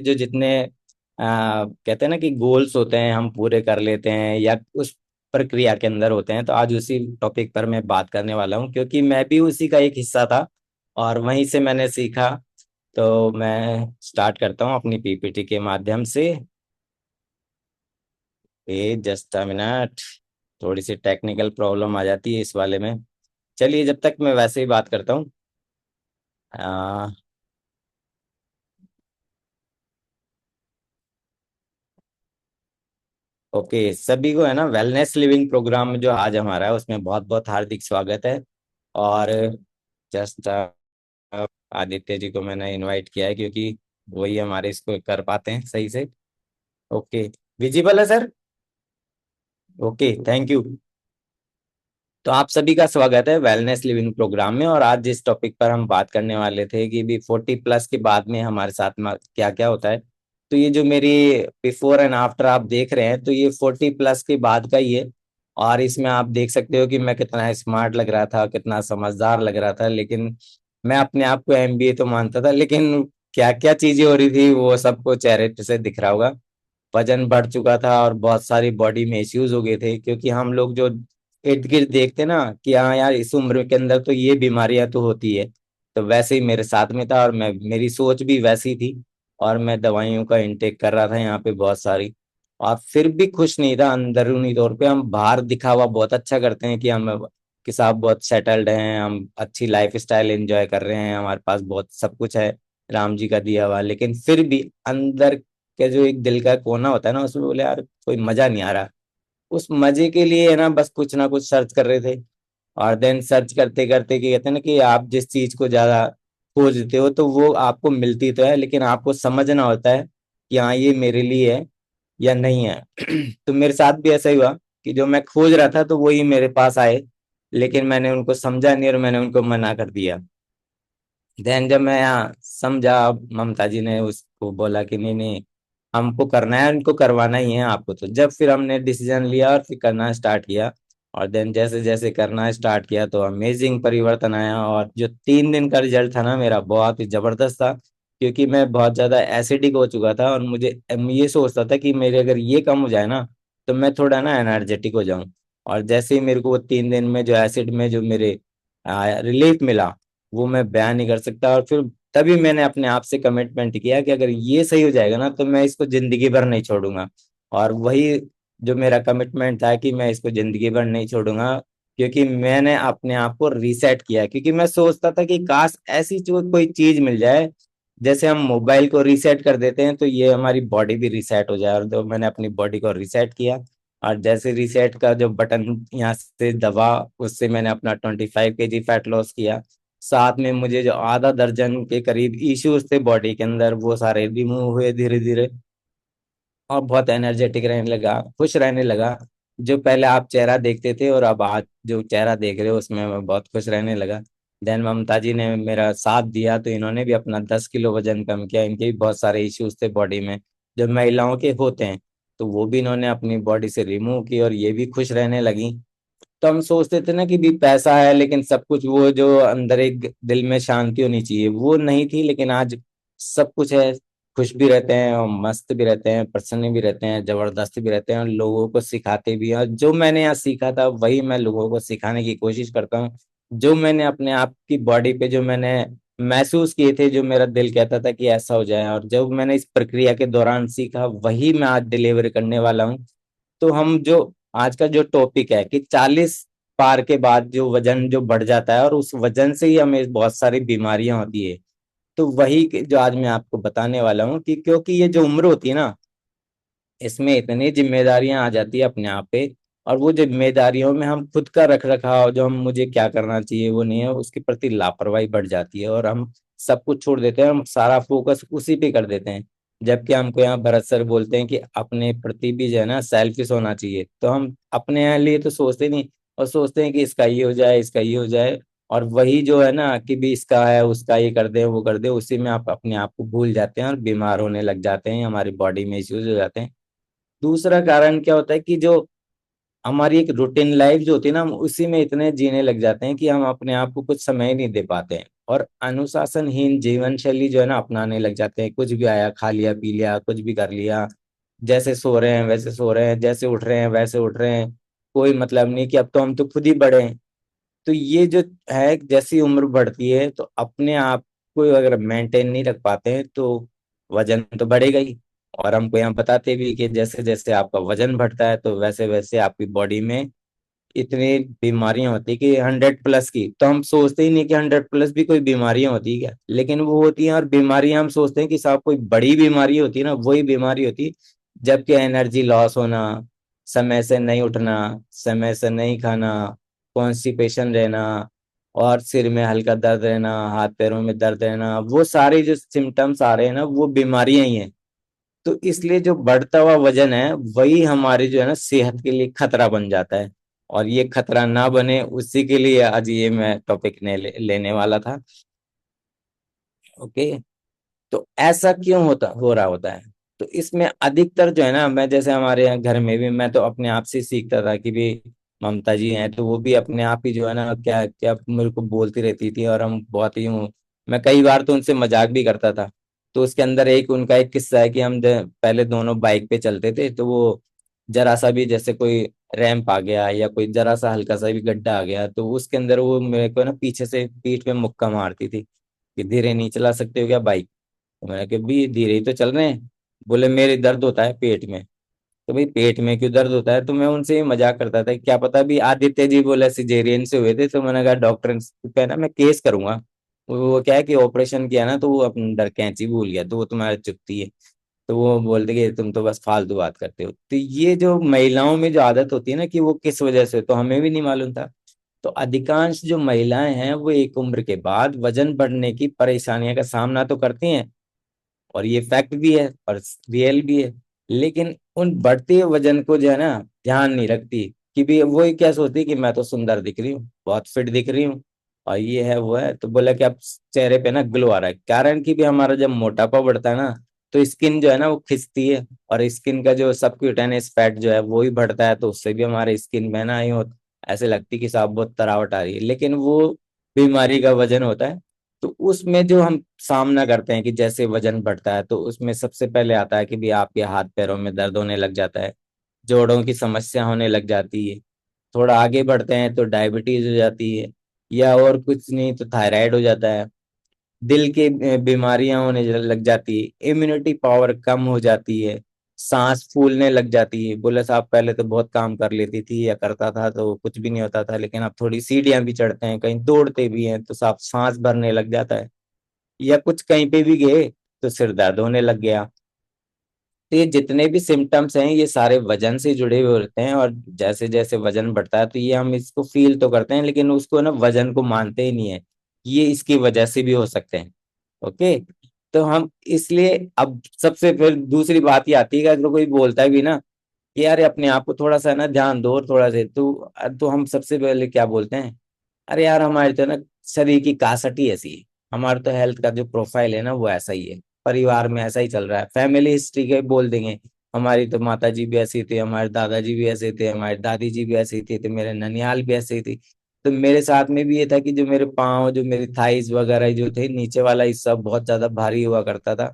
जो जितने कहते हैं ना कि गोल्स होते हैं हम पूरे कर लेते हैं या उस प्रक्रिया के अंदर होते हैं। तो आज उसी टॉपिक पर मैं बात करने वाला हूँ, क्योंकि मैं भी उसी का एक हिस्सा था और वहीं से मैंने सीखा। तो मैं स्टार्ट करता हूँ अपनी पीपीटी के माध्यम से। ए जस्ट अ मिनट, थोड़ी सी टेक्निकल प्रॉब्लम आ जाती है इस वाले में। चलिए, जब तक मैं वैसे ही बात करता हूँ। आ, ओके, सभी को है ना वेलनेस लिविंग प्रोग्राम में जो आज हमारा है उसमें बहुत बहुत हार्दिक स्वागत है। और जस्ट आदित्य जी को मैंने इनवाइट किया है, क्योंकि वही हमारे इसको कर पाते हैं सही से। ओके, विजिबल है सर? Okay, thank you. तो आप सभी का स्वागत है वेलनेस लिविंग प्रोग्राम में। और आज जिस टॉपिक पर हम बात करने वाले थे कि भी 40+ के बाद में हमारे साथ में क्या क्या होता है। तो ये जो मेरी बिफोर एंड आफ्टर आप देख रहे हैं, तो ये 40+ के बाद का ही है। और इसमें आप देख सकते हो कि मैं कितना स्मार्ट लग रहा था, कितना समझदार लग रहा था। लेकिन मैं अपने आप को एमबीए तो मानता था, लेकिन क्या क्या चीजें हो रही थी वो सबको चेहरे से दिख रहा होगा। वजन बढ़ चुका था और बहुत सारी बॉडी में इश्यूज हो गए थे, क्योंकि हम लोग जो इर्द गिर्द देखते ना कि हाँ यार, इस उम्र के अंदर तो ये बीमारियां तो होती है। तो वैसे ही मेरे साथ में था और मैं मेरी सोच भी वैसी थी। और मैं दवाइयों का इंटेक कर रहा था यहाँ पे बहुत सारी। और फिर भी खुश नहीं था अंदरूनी तौर पे। हम बाहर दिखावा बहुत अच्छा करते हैं कि हम कि साहब बहुत सेटल्ड हैं, हम अच्छी लाइफ स्टाइल एंजॉय कर रहे हैं, हमारे पास बहुत सब कुछ है राम जी का दिया हुआ। लेकिन फिर भी अंदर के जो एक दिल का कोना होता है ना, उसमें बोले यार कोई मजा नहीं आ रहा। उस मजे के लिए है ना बस कुछ ना कुछ सर्च कर रहे थे। और देन सर्च करते करते कि कहते हैं ना कि आप जिस चीज को ज्यादा खोजते हो तो वो आपको मिलती तो है, लेकिन आपको समझना होता है कि हाँ ये मेरे लिए है या नहीं है। तो मेरे साथ भी ऐसा ही हुआ कि जो मैं खोज रहा था तो वही मेरे पास आए, लेकिन मैंने उनको समझा नहीं और मैंने उनको मना कर दिया। देन जब मैं यहाँ समझा, ममता जी ने उसको बोला कि नहीं नहीं, हमको करना है, उनको करवाना ही है आपको। तो जब फिर हमने डिसीजन लिया और फिर करना स्टार्ट किया। और देन जैसे जैसे करना स्टार्ट किया तो अमेजिंग परिवर्तन आया। और जो 3 दिन का रिजल्ट था ना मेरा, बहुत ही जबरदस्त था। क्योंकि मैं बहुत ज्यादा एसिडिक हो चुका था और मुझे ये सोचता था कि मेरे अगर ये कम हो जाए ना तो मैं थोड़ा ना एनर्जेटिक हो जाऊं। और जैसे ही मेरे को वो 3 दिन में जो एसिड में जो मेरे रिलीफ मिला, वो मैं बयान नहीं कर सकता। और फिर तभी मैंने अपने आप से कमिटमेंट किया कि अगर ये सही हो जाएगा ना तो मैं इसको जिंदगी भर नहीं छोड़ूंगा। और वही जो मेरा कमिटमेंट था कि मैं इसको जिंदगी भर नहीं छोड़ूंगा। क्योंकि मैंने अपने आप को रीसेट किया, क्योंकि मैं सोचता था कि काश ऐसी जो कोई चीज मिल जाए, जैसे हम मोबाइल को रीसेट कर देते हैं तो ये हमारी बॉडी भी रीसेट हो जाए। और तो मैंने अपनी बॉडी को रीसेट किया। और जैसे रीसेट का जो बटन यहाँ से दबा, उससे मैंने अपना 25 kg फैट लॉस किया। साथ में मुझे जो आधा दर्जन के करीब इश्यूज थे बॉडी के अंदर, वो सारे रिमूव हुए धीरे धीरे। और बहुत एनर्जेटिक रहने लगा, खुश रहने लगा। जो पहले आप चेहरा देखते थे और अब आज जो चेहरा देख रहे हो उसमें मैं बहुत खुश रहने लगा। देन ममता जी ने मेरा साथ दिया, तो इन्होंने भी अपना 10 किलो वजन कम किया। इनके भी बहुत सारे इश्यूज थे बॉडी में जो महिलाओं के होते हैं, तो वो भी इन्होंने अपनी बॉडी से रिमूव की और ये भी खुश रहने लगी। तो हम सोचते थे ना कि भी पैसा है, लेकिन सब कुछ, वो जो अंदर एक दिल में शांति होनी चाहिए वो नहीं थी। लेकिन आज सब कुछ है, खुश भी रहते हैं और मस्त भी रहते हैं, प्रसन्न भी रहते हैं, जबरदस्त भी रहते हैं और लोगों को सिखाते भी हैं। और जो मैंने यहाँ सीखा था वही मैं लोगों को सिखाने की कोशिश करता हूँ। जो मैंने अपने आप की बॉडी पे जो मैंने महसूस किए थे, जो मेरा दिल कहता था कि ऐसा हो जाए, और जब मैंने इस प्रक्रिया के दौरान सीखा वही मैं आज डिलीवर करने वाला हूँ। तो हम जो आज का जो टॉपिक है कि 40 पार के बाद जो वजन जो बढ़ जाता है और उस वजन से ही हमें बहुत सारी बीमारियां होती है। तो वही जो आज मैं आपको बताने वाला हूँ कि क्योंकि ये जो उम्र होती है ना, इसमें इतनी जिम्मेदारियां आ जाती है अपने आप पे। और वो जिम्मेदारियों में हम खुद का रख रखाव, जो हम मुझे क्या करना चाहिए वो नहीं है, उसके प्रति लापरवाही बढ़ जाती है और हम सब कुछ छोड़ देते हैं, हम सारा फोकस उसी पे कर देते हैं। जबकि हमको यहाँ भरत सर बोलते हैं कि अपने प्रति भी जो है ना सेल्फिश होना चाहिए। तो हम अपने यहाँ लिए तो सोचते नहीं, और सोचते हैं कि इसका ये हो जाए, इसका ये हो जाए। और वही जो है ना कि भी इसका है उसका ये कर दे वो कर दे, उसी में आप अपने आप को भूल जाते हैं और बीमार होने लग जाते हैं, हमारी बॉडी में इश्यूज हो जाते हैं। दूसरा कारण क्या होता है कि जो हमारी एक रूटीन लाइफ जो होती है ना, हम उसी में इतने जीने लग जाते हैं कि हम अपने आप को कुछ समय ही नहीं दे पाते हैं। और अनुशासनहीन जीवन शैली जो है ना अपनाने लग जाते हैं। कुछ भी आया, खा लिया, पी लिया, कुछ भी कर लिया, जैसे सो रहे हैं वैसे सो रहे हैं, जैसे उठ रहे हैं वैसे उठ रहे हैं। कोई मतलब नहीं कि अब तो हम तो खुद ही बड़े हैं। तो ये जो है, जैसी उम्र बढ़ती है तो अपने आप को अगर मेंटेन नहीं रख पाते हैं तो वजन तो बढ़ेगा ही। और हमको यहाँ बताते भी कि जैसे जैसे आपका वजन बढ़ता है तो वैसे वैसे आपकी बॉडी में इतनी बीमारियां होती कि 100 प्लस की, तो हम सोचते ही नहीं कि 100 प्लस भी कोई बीमारियां होती है क्या, लेकिन वो होती हैं। और बीमारियां हम सोचते हैं कि साहब कोई बड़ी बीमारी होती है ना, वही बीमारी होती है। जबकि एनर्जी लॉस होना, समय से नहीं उठना, समय से नहीं खाना, कॉन्स्टिपेशन रहना, और सिर में हल्का दर्द रहना, हाथ पैरों में दर्द रहना, वो सारे जो सिम्टम्स आ रहे हैं ना वो बीमारियां ही हैं। तो इसलिए जो बढ़ता हुआ वजन है वही हमारी जो है ना सेहत के लिए खतरा बन जाता है। और ये खतरा ना बने उसी के लिए आज ये मैं टॉपिक लेने वाला था। ओके। तो ऐसा क्यों हो रहा होता है? तो इसमें अधिकतर जो है ना, मैं जैसे हमारे यहाँ घर में भी मैं तो अपने आप से सीखता था कि भी ममता जी हैं तो वो भी अपने आप ही जो है ना क्या क्या मेरे को बोलती रहती थी, और हम बहुत ही हूँ। मैं कई बार तो उनसे मजाक भी करता था। तो उसके अंदर एक उनका एक किस्सा है कि हम पहले दोनों बाइक पे चलते थे, तो वो जरा सा भी जैसे कोई रैंप आ गया या कोई जरा सा हल्का सा भी गड्ढा आ गया तो उसके अंदर वो मेरे को ना पीछे से पीठ पे मुक्का मारती थी कि धीरे नहीं चला सकते हो क्या बाइक? तो मैंने कहा भी धीरे ही तो चल रहे हैं। बोले मेरे दर्द होता है पेट में। तो भाई पेट में क्यों दर्द होता है? तो मैं उनसे ही मजाक करता था कि क्या पता भी आदित्य जी बोले सिजेरियन से हुए थे। तो मैंने कहा डॉक्टर पे ना मैं केस करूंगा। वो क्या है कि ऑपरेशन किया ना तो वो अपने अंदर कैंची भूल गया तो वो तुम्हारा चुभती है। तो वो बोलते कि तुम तो बस फालतू बात करते हो। तो ये जो महिलाओं में जो आदत होती है ना कि वो किस वजह से, तो हमें भी नहीं मालूम था। तो अधिकांश जो महिलाएं हैं वो एक उम्र के बाद वजन बढ़ने की परेशानियों का सामना तो करती हैं, और ये फैक्ट भी है और रियल भी है। लेकिन उन बढ़ते हुए वजन को जो है ना ध्यान नहीं रखती कि भी वो क्या सोचती कि मैं तो सुंदर दिख रही हूँ, बहुत फिट दिख रही हूँ, और ये है वो है। तो बोला कि अब चेहरे पे ना ग्लो आ रहा है, कारण कि भी हमारा जब मोटापा बढ़ता है ना तो स्किन जो है ना वो खिंचती है, और स्किन का जो सबक्यूटेनियस फैट जो है वो भी बढ़ता है, तो उससे भी हमारे स्किन में ना ही ऐसे लगती कि साहब बहुत तरावट आ रही है, लेकिन वो बीमारी का वजन होता है। तो उसमें जो हम सामना करते हैं कि जैसे वजन बढ़ता है तो उसमें सबसे पहले आता है कि भी आपके हाथ पैरों में दर्द होने लग जाता है, जोड़ों की समस्या होने लग जाती है। थोड़ा आगे बढ़ते हैं तो डायबिटीज हो जाती है, या और कुछ नहीं तो थायराइड हो जाता है। दिल की बीमारियां होने लग जाती है, इम्यूनिटी पावर कम हो जाती है, सांस फूलने लग जाती है। बोले साहब पहले तो बहुत काम कर लेती थी या करता था तो कुछ भी नहीं होता था, लेकिन अब थोड़ी सीढ़ियां भी चढ़ते हैं, कहीं दौड़ते भी हैं तो साहब सांस भरने लग जाता है, या कुछ कहीं पे भी गए तो सिर दर्द होने लग गया। तो ये जितने भी सिम्टम्स हैं ये सारे वजन से जुड़े हुए होते हैं, और जैसे जैसे वजन बढ़ता है तो ये हम इसको फील तो करते हैं लेकिन उसको ना वजन को मानते ही नहीं है। ये इसकी वजह से भी हो सकते हैं। ओके। तो हम इसलिए अब सबसे फिर दूसरी बात ये आती है कि अगर कोई बोलता है भी ना कि यार अपने आप को थोड़ा सा ना ध्यान दो और थोड़ा से, तो हम सबसे पहले क्या बोलते हैं? अरे यार हमारे तो ना शरीर की कासट ही ऐसी है, हमारा तो हेल्थ का जो प्रोफाइल है ना वो ऐसा ही है, परिवार में ऐसा ही चल रहा है, फैमिली हिस्ट्री के बोल देंगे। हमारी तो माता जी भी ऐसी थी, हमारे दादाजी भी ऐसे थे, हमारी दादी जी भी ऐसी थी, तो मेरे ननियाल भी ऐसे ही थी। तो मेरे साथ में भी ये था कि जो मेरे पाँव, जो मेरी थाइस वगैरह जो थे, नीचे वाला हिस्सा बहुत ज्यादा भारी हुआ करता था।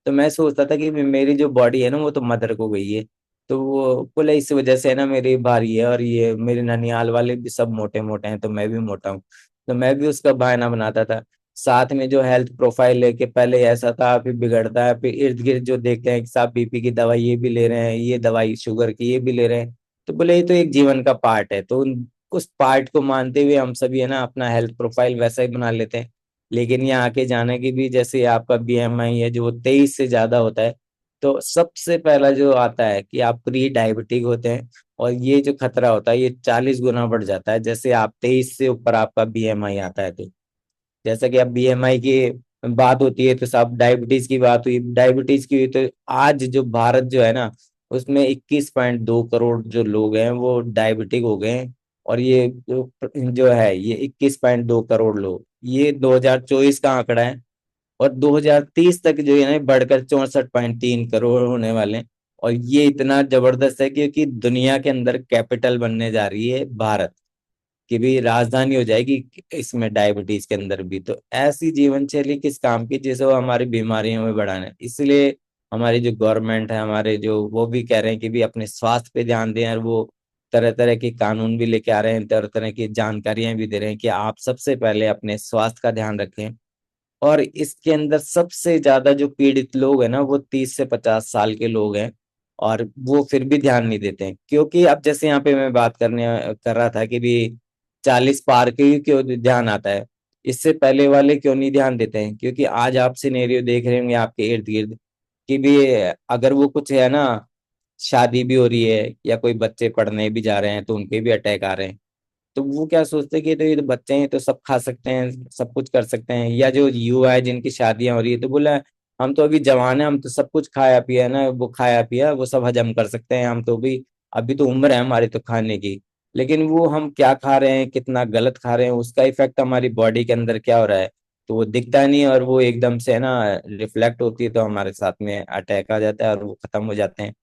तो मैं सोचता था कि मेरी जो बॉडी है ना वो तो मदर को गई है। तो वो बोले इस वजह से ना मेरी भारी है, और ये मेरे ननियाल वाले भी सब मोटे मोटे हैं तो मैं भी मोटा हूँ। तो मैं भी उसका बहाना बनाता था। साथ में जो हेल्थ प्रोफाइल लेके पहले ऐसा था फिर बिगड़ता है, फिर इर्द गिर्द जो देखते हैं कि साहब बीपी की दवाई ये भी ले रहे हैं, ये दवाई शुगर की ये भी ले रहे हैं। तो बोले ये तो एक जीवन का पार्ट है, तो उस पार्ट को मानते हुए हम सभी है ना अपना हेल्थ प्रोफाइल वैसा ही बना लेते हैं। लेकिन यहाँ आके जाने की भी, जैसे आपका बीएमआई है जो 23 से ज्यादा होता है, तो सबसे पहला जो आता है कि आप प्री डायबिटिक होते हैं, और ये जो खतरा होता है ये 40 गुना बढ़ जाता है जैसे आप 23 से ऊपर आपका बीएमआई आता है। तो जैसा कि अब बीएमआई की बात होती है तो साहब डायबिटीज की बात हुई, डायबिटीज की हुई तो आज जो भारत जो है ना उसमें 21.2 करोड़ जो लोग हैं वो डायबिटिक हो गए हैं। और ये जो है ये 21.2 करोड़ लोग, ये 2024 का आंकड़ा है। और 2030 तक जो है ना बढ़कर 64.3 करोड़ होने वाले हैं। और ये इतना जबरदस्त है क्योंकि दुनिया के अंदर कैपिटल बनने जा रही है भारत। कि भी राजधानी हो जाएगी इसमें डायबिटीज के अंदर भी। तो ऐसी जीवन शैली किस काम की जिसे वो हमारी बीमारियों में बढ़ाना है। इसलिए हमारी जो गवर्नमेंट है, हमारे जो वो भी कह रहे हैं कि भी अपने स्वास्थ्य पे ध्यान दें, और वो तरह तरह के कानून भी लेके आ रहे हैं, तरह तरह की जानकारियां भी दे रहे हैं कि आप सबसे पहले अपने स्वास्थ्य का ध्यान रखें। और इसके अंदर सबसे ज्यादा जो पीड़ित लोग हैं ना, वो 30 से 50 साल के लोग हैं। और वो फिर भी ध्यान नहीं देते हैं, क्योंकि अब जैसे यहाँ पे मैं बात कर रहा था कि भी 40 पार के ही क्यों ध्यान आता है, इससे पहले वाले क्यों नहीं ध्यान देते हैं। क्योंकि आज आप सिनेरियो देख रहे होंगे आपके इर्द गिर्द कि भी अगर वो कुछ है ना, शादी भी हो रही है या कोई बच्चे पढ़ने भी जा रहे हैं तो उनके भी अटैक आ रहे हैं। तो वो क्या सोचते हैं कि तो ये तो बच्चे हैं, तो सब खा सकते हैं, सब कुछ कर सकते हैं। या जो युवा है जिनकी शादियां हो रही है, तो बोला हम तो अभी जवान है, हम तो सब कुछ खाया पिया ना, वो खाया पिया वो सब हजम कर सकते हैं, हम तो भी अभी तो उम्र है हमारी तो खाने की। लेकिन वो हम क्या खा रहे हैं, कितना गलत खा रहे हैं, उसका इफेक्ट हमारी बॉडी के अंदर क्या हो रहा है, तो वो दिखता नहीं है। और वो एकदम से है ना रिफ्लेक्ट होती है, तो हमारे साथ में अटैक आ जाता है और वो खत्म हो जाते हैं।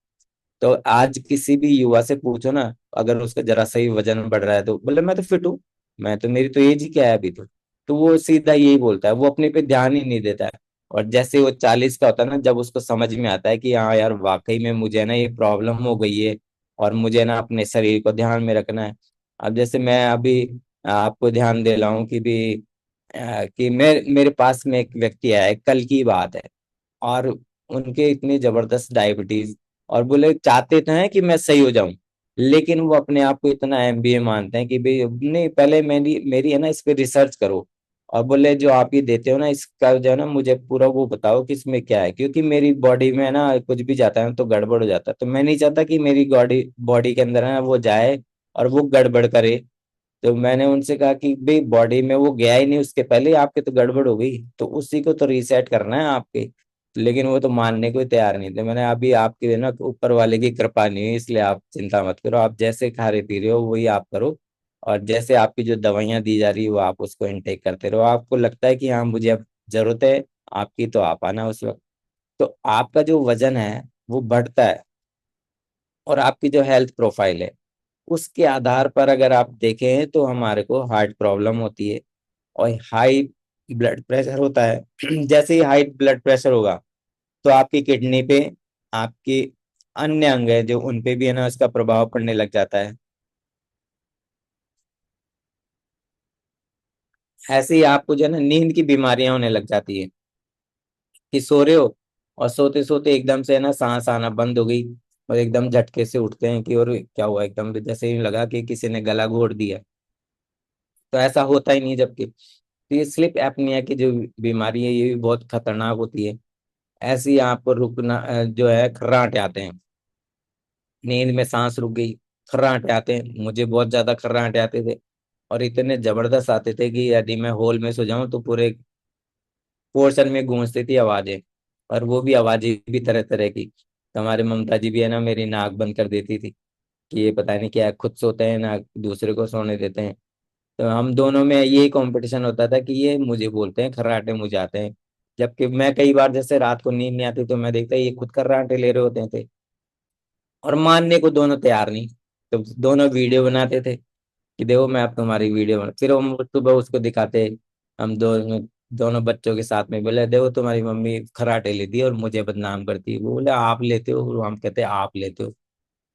तो आज किसी भी युवा से पूछो ना, अगर उसका जरा सही वजन बढ़ रहा है तो बोले मैं तो फिट हूँ, मैं तो, मेरी तो एज ही क्या है अभी तो वो सीधा यही बोलता है, वो अपने पे ध्यान ही नहीं देता है। और जैसे वो 40 का होता है ना, जब उसको समझ में आता है कि हाँ यार वाकई में मुझे ना ये प्रॉब्लम हो गई है, और मुझे ना अपने शरीर को ध्यान में रखना है। अब जैसे मैं अभी आपको ध्यान दे रहा हूँ कि भी कि मेरे पास में एक व्यक्ति आया है, कल की बात है, और उनके इतनी जबरदस्त डायबिटीज, और बोले चाहते तो हैं कि मैं सही हो जाऊं, लेकिन वो अपने आप को इतना एमबीए मानते हैं कि भाई नहीं, पहले मेरी मेरी है ना इस पे रिसर्च करो, और बोले जो आप ये देते हो ना इसका जो है ना मुझे पूरा वो बताओ कि इसमें क्या है, क्योंकि मेरी बॉडी में है ना कुछ भी जाता है ना तो गड़बड़ हो जाता है, तो मैं नहीं चाहता कि मेरी बॉडी बॉडी के अंदर है ना वो जाए और वो गड़बड़ करे। तो मैंने उनसे कहा कि भाई बॉडी में वो गया ही नहीं, उसके पहले ही आपके तो गड़बड़ हो गई, तो उसी को तो रीसेट करना है आपके। लेकिन वो तो मानने को ही तैयार नहीं थे। मैंने अभी आपके ना ऊपर वाले की कृपा नहीं है, इसलिए आप चिंता मत करो, आप जैसे खा रहे पी रहे हो वही आप करो, और जैसे आपकी जो दवाइयाँ दी जा रही है वो आप उसको इनटेक करते रहो। आपको लगता है कि हाँ मुझे अब जरूरत है आपकी, तो आप आना उस वक्त। तो आपका जो वजन है वो बढ़ता है, और आपकी जो हेल्थ प्रोफाइल है उसके आधार पर अगर आप देखें तो हमारे को हार्ट प्रॉब्लम होती है, और हाई ब्लड प्रेशर होता है। जैसे ही हाई ब्लड प्रेशर होगा तो आपकी किडनी पे, आपकी अन्य अंग है जो उन पे भी है ना इसका प्रभाव पड़ने लग जाता है। ऐसे ही आपको जो है ना नींद की बीमारियां होने लग जाती है, कि सो रहे हो और सोते सोते एकदम से है ना सांस आना बंद हो गई, और एकदम झटके से उठते हैं कि और क्या हुआ, एकदम जैसे ही लगा कि किसी ने गला घोट दिया। तो ऐसा होता ही नहीं, जबकि तो ये स्लिप एपनिया की जो बीमारी है ये भी बहुत खतरनाक होती है। ऐसे ही आपको रुकना जो है खर्राटे आते हैं, नींद में सांस रुक गई, खर्राटे आते हैं। मुझे बहुत ज्यादा खर्राटे आते थे, और इतने जबरदस्त आते थे कि यदि मैं हॉल में सो जाऊं तो पूरे पोर्शन में गूंजती थी आवाजें, और वो भी आवाजें भी तरह तरह की। तो हमारे ममता जी भी है ना मेरी नाक बंद कर देती थी कि ये पता नहीं क्या है, खुद सोते हैं ना दूसरे को सोने देते हैं। तो हम दोनों में यही कंपटीशन होता था कि ये मुझे बोलते हैं खर्राटे मुझे आते हैं, जबकि मैं कई बार जैसे रात को नींद नहीं आती तो मैं देखता ये खुद खर्राटे ले रहे होते थे, और मानने को दोनों तैयार नहीं। तो दोनों वीडियो बनाते थे कि देखो मैं अब तुम्हारी वीडियो बना, फिर हम सुबह उसको दिखाते, हम दोनों दोनों बच्चों के साथ में, बोले देखो तुम्हारी मम्मी खर्राटे लेती है और मुझे बदनाम करती है। वो बोले आप लेते हो, और हम कहते हैं आप लेते हो।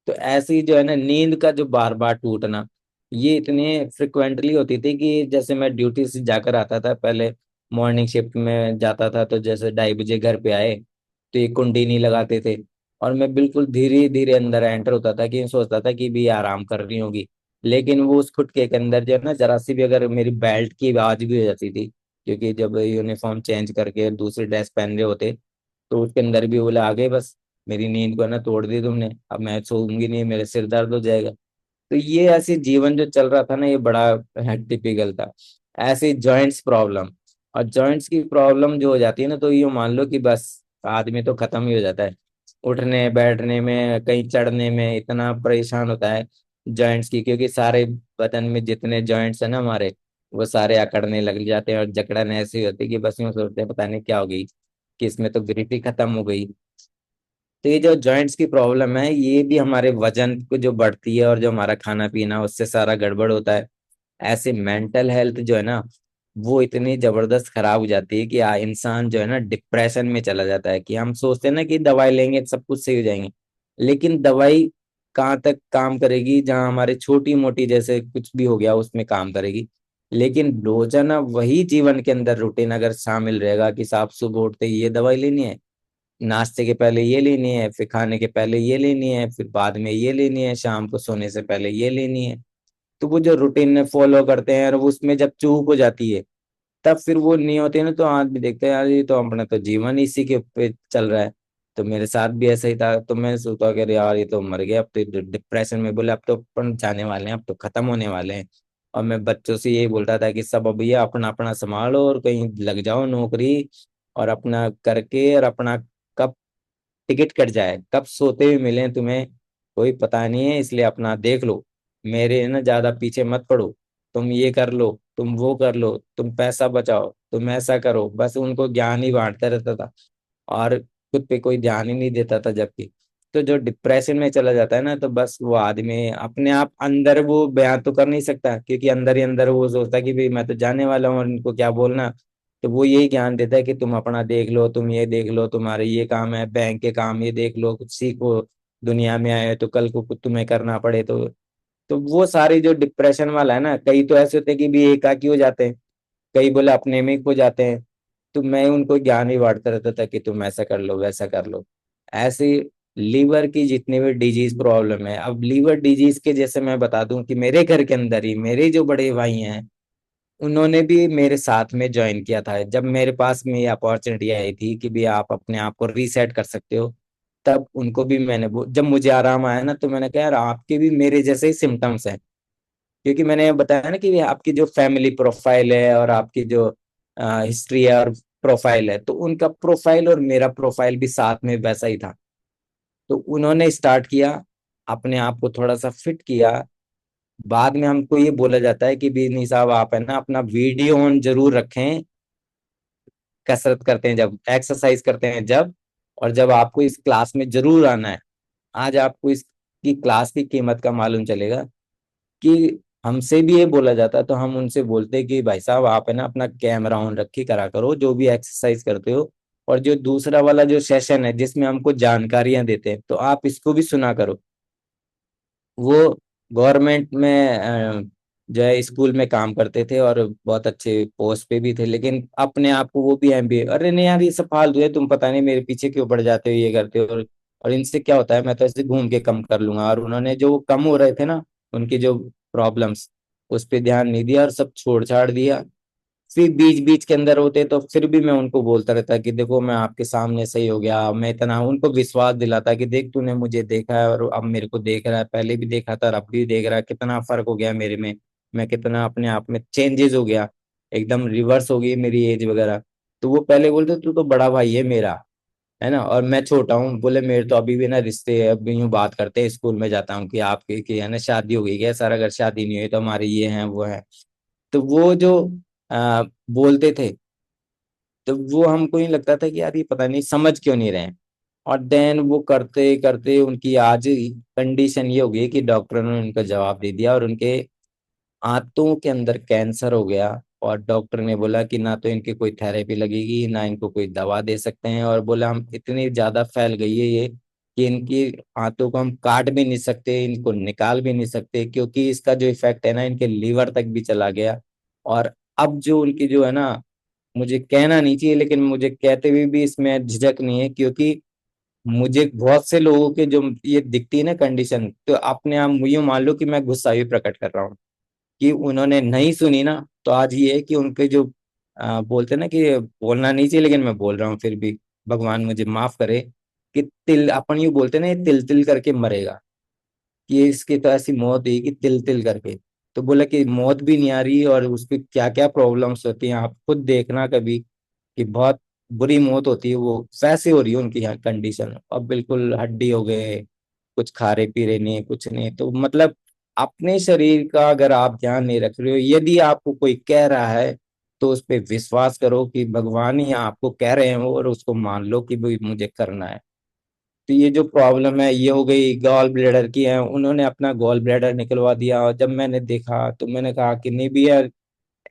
तो ऐसी जो है ना नींद का जो बार बार टूटना, ये इतने फ्रिक्वेंटली होती थी कि जैसे मैं ड्यूटी से जाकर आता था पहले, मॉर्निंग शिफ्ट में जाता था, तो जैसे 2:30 बजे घर पे आए तो ये कुंडी नहीं लगाते थे, और मैं बिल्कुल धीरे धीरे अंदर एंटर होता था कि सोचता था कि भी आराम कर रही होगी। लेकिन वो उस खुटके के अंदर जो है ना जरा सी भी अगर मेरी बेल्ट की आवाज भी हो जाती थी, क्योंकि जब यूनिफॉर्म चेंज करके दूसरी ड्रेस पहन रहे होते, तो उसके अंदर भी बोले आ गए बस, मेरी नींद को ना तोड़ दी तुमने, अब मैं सोऊंगी नहीं, मेरे सिर दर्द हो जाएगा। तो ये ऐसी जीवन जो चल रहा था ना ये बड़ा टिपिकल था। ऐसी जॉइंट्स प्रॉब्लम, और जॉइंट्स की प्रॉब्लम जो हो जाती है ना, तो ये मान लो कि बस आदमी तो खत्म ही हो जाता है। उठने बैठने में कहीं चढ़ने में इतना परेशान होता है जॉइंट्स की, क्योंकि सारे बदन में जितने जॉइंट्स है ना हमारे, वो सारे अकड़ने लग जाते हैं, और जकड़न ऐसी होती है कि बस यूं सोचते हैं पता नहीं क्या हो गई, कि इसमें तो ग्रिप ही खत्म हो गई। तो ये जो जॉइंट्स की प्रॉब्लम है ये भी हमारे वजन को जो बढ़ती है, और जो हमारा खाना पीना उससे सारा गड़बड़ होता है। ऐसे मेंटल हेल्थ जो है ना, वो इतनी जबरदस्त खराब हो जाती है कि इंसान जो है ना डिप्रेशन में चला जाता है। कि हम सोचते हैं ना कि दवाई लेंगे तो सब कुछ सही हो जाएंगे, लेकिन दवाई कहाँ तक काम करेगी? जहाँ हमारे छोटी मोटी जैसे कुछ भी हो गया उसमें काम करेगी। लेकिन रोजाना वही जीवन के अंदर रूटीन अगर शामिल रहेगा कि साहब सुबह उठते ही ये दवाई लेनी है, नाश्ते के पहले ये लेनी है, फिर खाने के पहले ये लेनी है, फिर बाद में ये लेनी है, शाम को सोने से पहले ये लेनी है, तो वो जो रूटीन फॉलो करते हैं और वो उसमें जब चूक हो जाती है, तब फिर वो नहीं होते ना, तो आदमी देखते हैं यार ये तो अपना तो जीवन इसी के पे चल रहा है। तो मेरे साथ भी ऐसा ही था, तो मैं सोचता कि अरे यार ये तो मर गया, अब तो डिप्रेशन में, बोले अब तो अपन जाने वाले हैं, अब तो खत्म होने वाले हैं। और मैं बच्चों से यही बोलता था कि सब अब ये अपना अपना संभालो और कहीं लग जाओ नौकरी, और अपना करके, और अपना कब टिकट कट जाए, कब सोते हुए मिले तुम्हें कोई पता नहीं है, इसलिए अपना देख लो, मेरे ना ज्यादा पीछे मत पड़ो। तुम ये कर लो, तुम वो कर लो, तुम पैसा बचाओ, तुम ऐसा करो, बस उनको ज्ञान ही बांटता रहता था और खुद पे कोई ध्यान ही नहीं देता था। जबकि तो जो डिप्रेशन में चला जाता है ना, तो बस वो आदमी अपने आप अंदर वो बयान तो कर नहीं सकता, क्योंकि अंदर ही अंदर वो सोचता है कि भाई मैं तो जाने वाला हूँ और इनको क्या बोलना। तो वो यही ज्ञान देता है कि तुम अपना देख लो, तुम ये देख लो, तुम्हारे ये काम है, बैंक के काम ये देख लो, कुछ सीखो, दुनिया में आए हो तो कल को कुछ तुम्हें करना पड़े। तो वो सारी जो डिप्रेशन वाला है ना, कई तो ऐसे होते हैं कि भी एकाकी हो जाते हैं, कई बोले अपने में खो जाते हैं। तो मैं उनको ज्ञान ही बांटता रहता था कि तुम ऐसा कर लो, वैसा कर लो। ऐसे लीवर की जितनी भी डिजीज प्रॉब्लम है, अब लीवर डिजीज के जैसे मैं बता दूं कि मेरे घर के अंदर ही मेरे जो बड़े भाई हैं, उन्होंने भी मेरे साथ में ज्वाइन किया था। जब मेरे पास में ये अपॉर्चुनिटी आई थी कि भी आप अपने आप को रीसेट कर सकते हो, तब उनको भी मैंने जब मुझे आराम आया ना, तो मैंने कहा यार आपके भी मेरे जैसे ही सिम्टम्स हैं। क्योंकि मैंने बताया ना कि आपकी जो फैमिली प्रोफाइल है और आपकी जो हिस्ट्री है और प्रोफाइल है, तो उनका प्रोफाइल और मेरा प्रोफाइल भी साथ में वैसा ही था। तो उन्होंने स्टार्ट किया, अपने आप को थोड़ा सा फिट किया। बाद में हमको ये बोला जाता है कि भी नहीं साहब आप है ना अपना वीडियो ऑन जरूर रखें, कसरत करते हैं जब, एक्सरसाइज करते हैं जब, और जब आपको इस क्लास में जरूर आना है। आज आपको इसकी क्लास की कीमत का मालूम चलेगा कि हमसे भी ये बोला जाता है, तो हम उनसे बोलते हैं कि भाई साहब आप है ना अपना कैमरा ऑन रखे करा करो जो भी एक्सरसाइज करते हो, और जो दूसरा वाला जो सेशन है जिसमें हमको जानकारियां देते हैं, तो आप इसको भी सुना करो। वो गवर्नमेंट में जो है स्कूल में काम करते थे और बहुत अच्छे पोस्ट पे भी थे, लेकिन अपने आप को वो भी एमबीए, अरे नहीं यार ये सब फालतू है, तुम पता नहीं मेरे पीछे क्यों पड़ जाते हो, ये करते हो, और इनसे क्या होता है, मैं तो ऐसे घूम के कम कर लूंगा। और उन्होंने जो कम हो रहे थे ना, उनकी जो प्रॉब्लम्स, उस पर ध्यान नहीं दिया और सब छोड़ छाड़ दिया। फिर बीच बीच के अंदर होते तो फिर भी मैं उनको बोलता रहता कि देखो मैं आपके सामने सही हो गया, मैं इतना उनको विश्वास दिलाता कि देख तूने मुझे देखा है और अब मेरे को देख रहा है, पहले भी देखा था और अब भी देख रहा है, कितना फर्क हो गया मेरे में, मैं कितना अपने आप में चेंजेस हो गया, एकदम रिवर्स हो गई मेरी एज वगैरह। तो वो पहले बोलते तू तो बड़ा भाई है मेरा, है ना, और मैं छोटा हूँ। बोले मेरे तो अभी भी ना रिश्ते अभी यूं बात करते हैं, स्कूल में जाता हूँ कि आपकी की है ना शादी हो गई है सर, अगर शादी नहीं हुई तो हमारे ये हैं वो है। तो वो जो बोलते थे, तो वो हमको ही लगता था कि यार ये पता नहीं समझ क्यों नहीं रहे हैं। और देन वो करते करते उनकी आज कंडीशन ये हो गई कि डॉक्टर ने उनका जवाब दे दिया और उनके आंतों के अंदर कैंसर हो गया। और डॉक्टर ने बोला कि ना तो इनकी कोई थेरेपी लगेगी, ना इनको कोई दवा दे सकते हैं, और बोला हम इतनी ज्यादा फैल गई है ये कि इनकी आंतों को हम काट भी नहीं सकते, इनको निकाल भी नहीं सकते, क्योंकि इसका जो इफेक्ट है ना इनके लीवर तक भी चला गया। और अब जो उनकी जो है ना, मुझे कहना नहीं चाहिए लेकिन मुझे कहते हुए भी इसमें झिझक नहीं है, क्योंकि मुझे बहुत से लोगों के जो ये दिखती है ना कंडीशन, तो अपने आप यूं मान लो कि मैं गुस्सा भी प्रकट कर रहा हूँ कि उन्होंने नहीं सुनी ना। तो आज ये है कि उनके जो बोलते हैं ना कि बोलना नहीं चाहिए लेकिन मैं बोल रहा हूँ फिर भी, भगवान मुझे माफ करे, कि तिल अपन यूं बोलते हैं ना, ये तिल तिल करके मरेगा, कि इसकी तो ऐसी मौत हुई कि तिल तिल करके। तो बोला कि मौत भी नहीं आ रही और उसकी क्या क्या प्रॉब्लम्स होती हैं आप खुद देखना कभी, कि बहुत बुरी मौत होती है, वो वैसे हो रही है उनकी यहाँ कंडीशन, अब बिल्कुल हड्डी हो गए, कुछ खा रहे पी रहे नहीं, कुछ नहीं। तो मतलब अपने शरीर का अगर आप ध्यान नहीं रख रहे हो, यदि आपको कोई कह रहा है, तो उस पर विश्वास करो कि भगवान ही आपको कह रहे हैं वो, और उसको मान लो कि भाई मुझे करना है। तो ये जो प्रॉब्लम है ये हो गई गॉल ब्लैडर की है, उन्होंने अपना गॉल ब्लैडर निकलवा दिया। और जब मैंने देखा तो मैंने कहा कि नहीं भैया,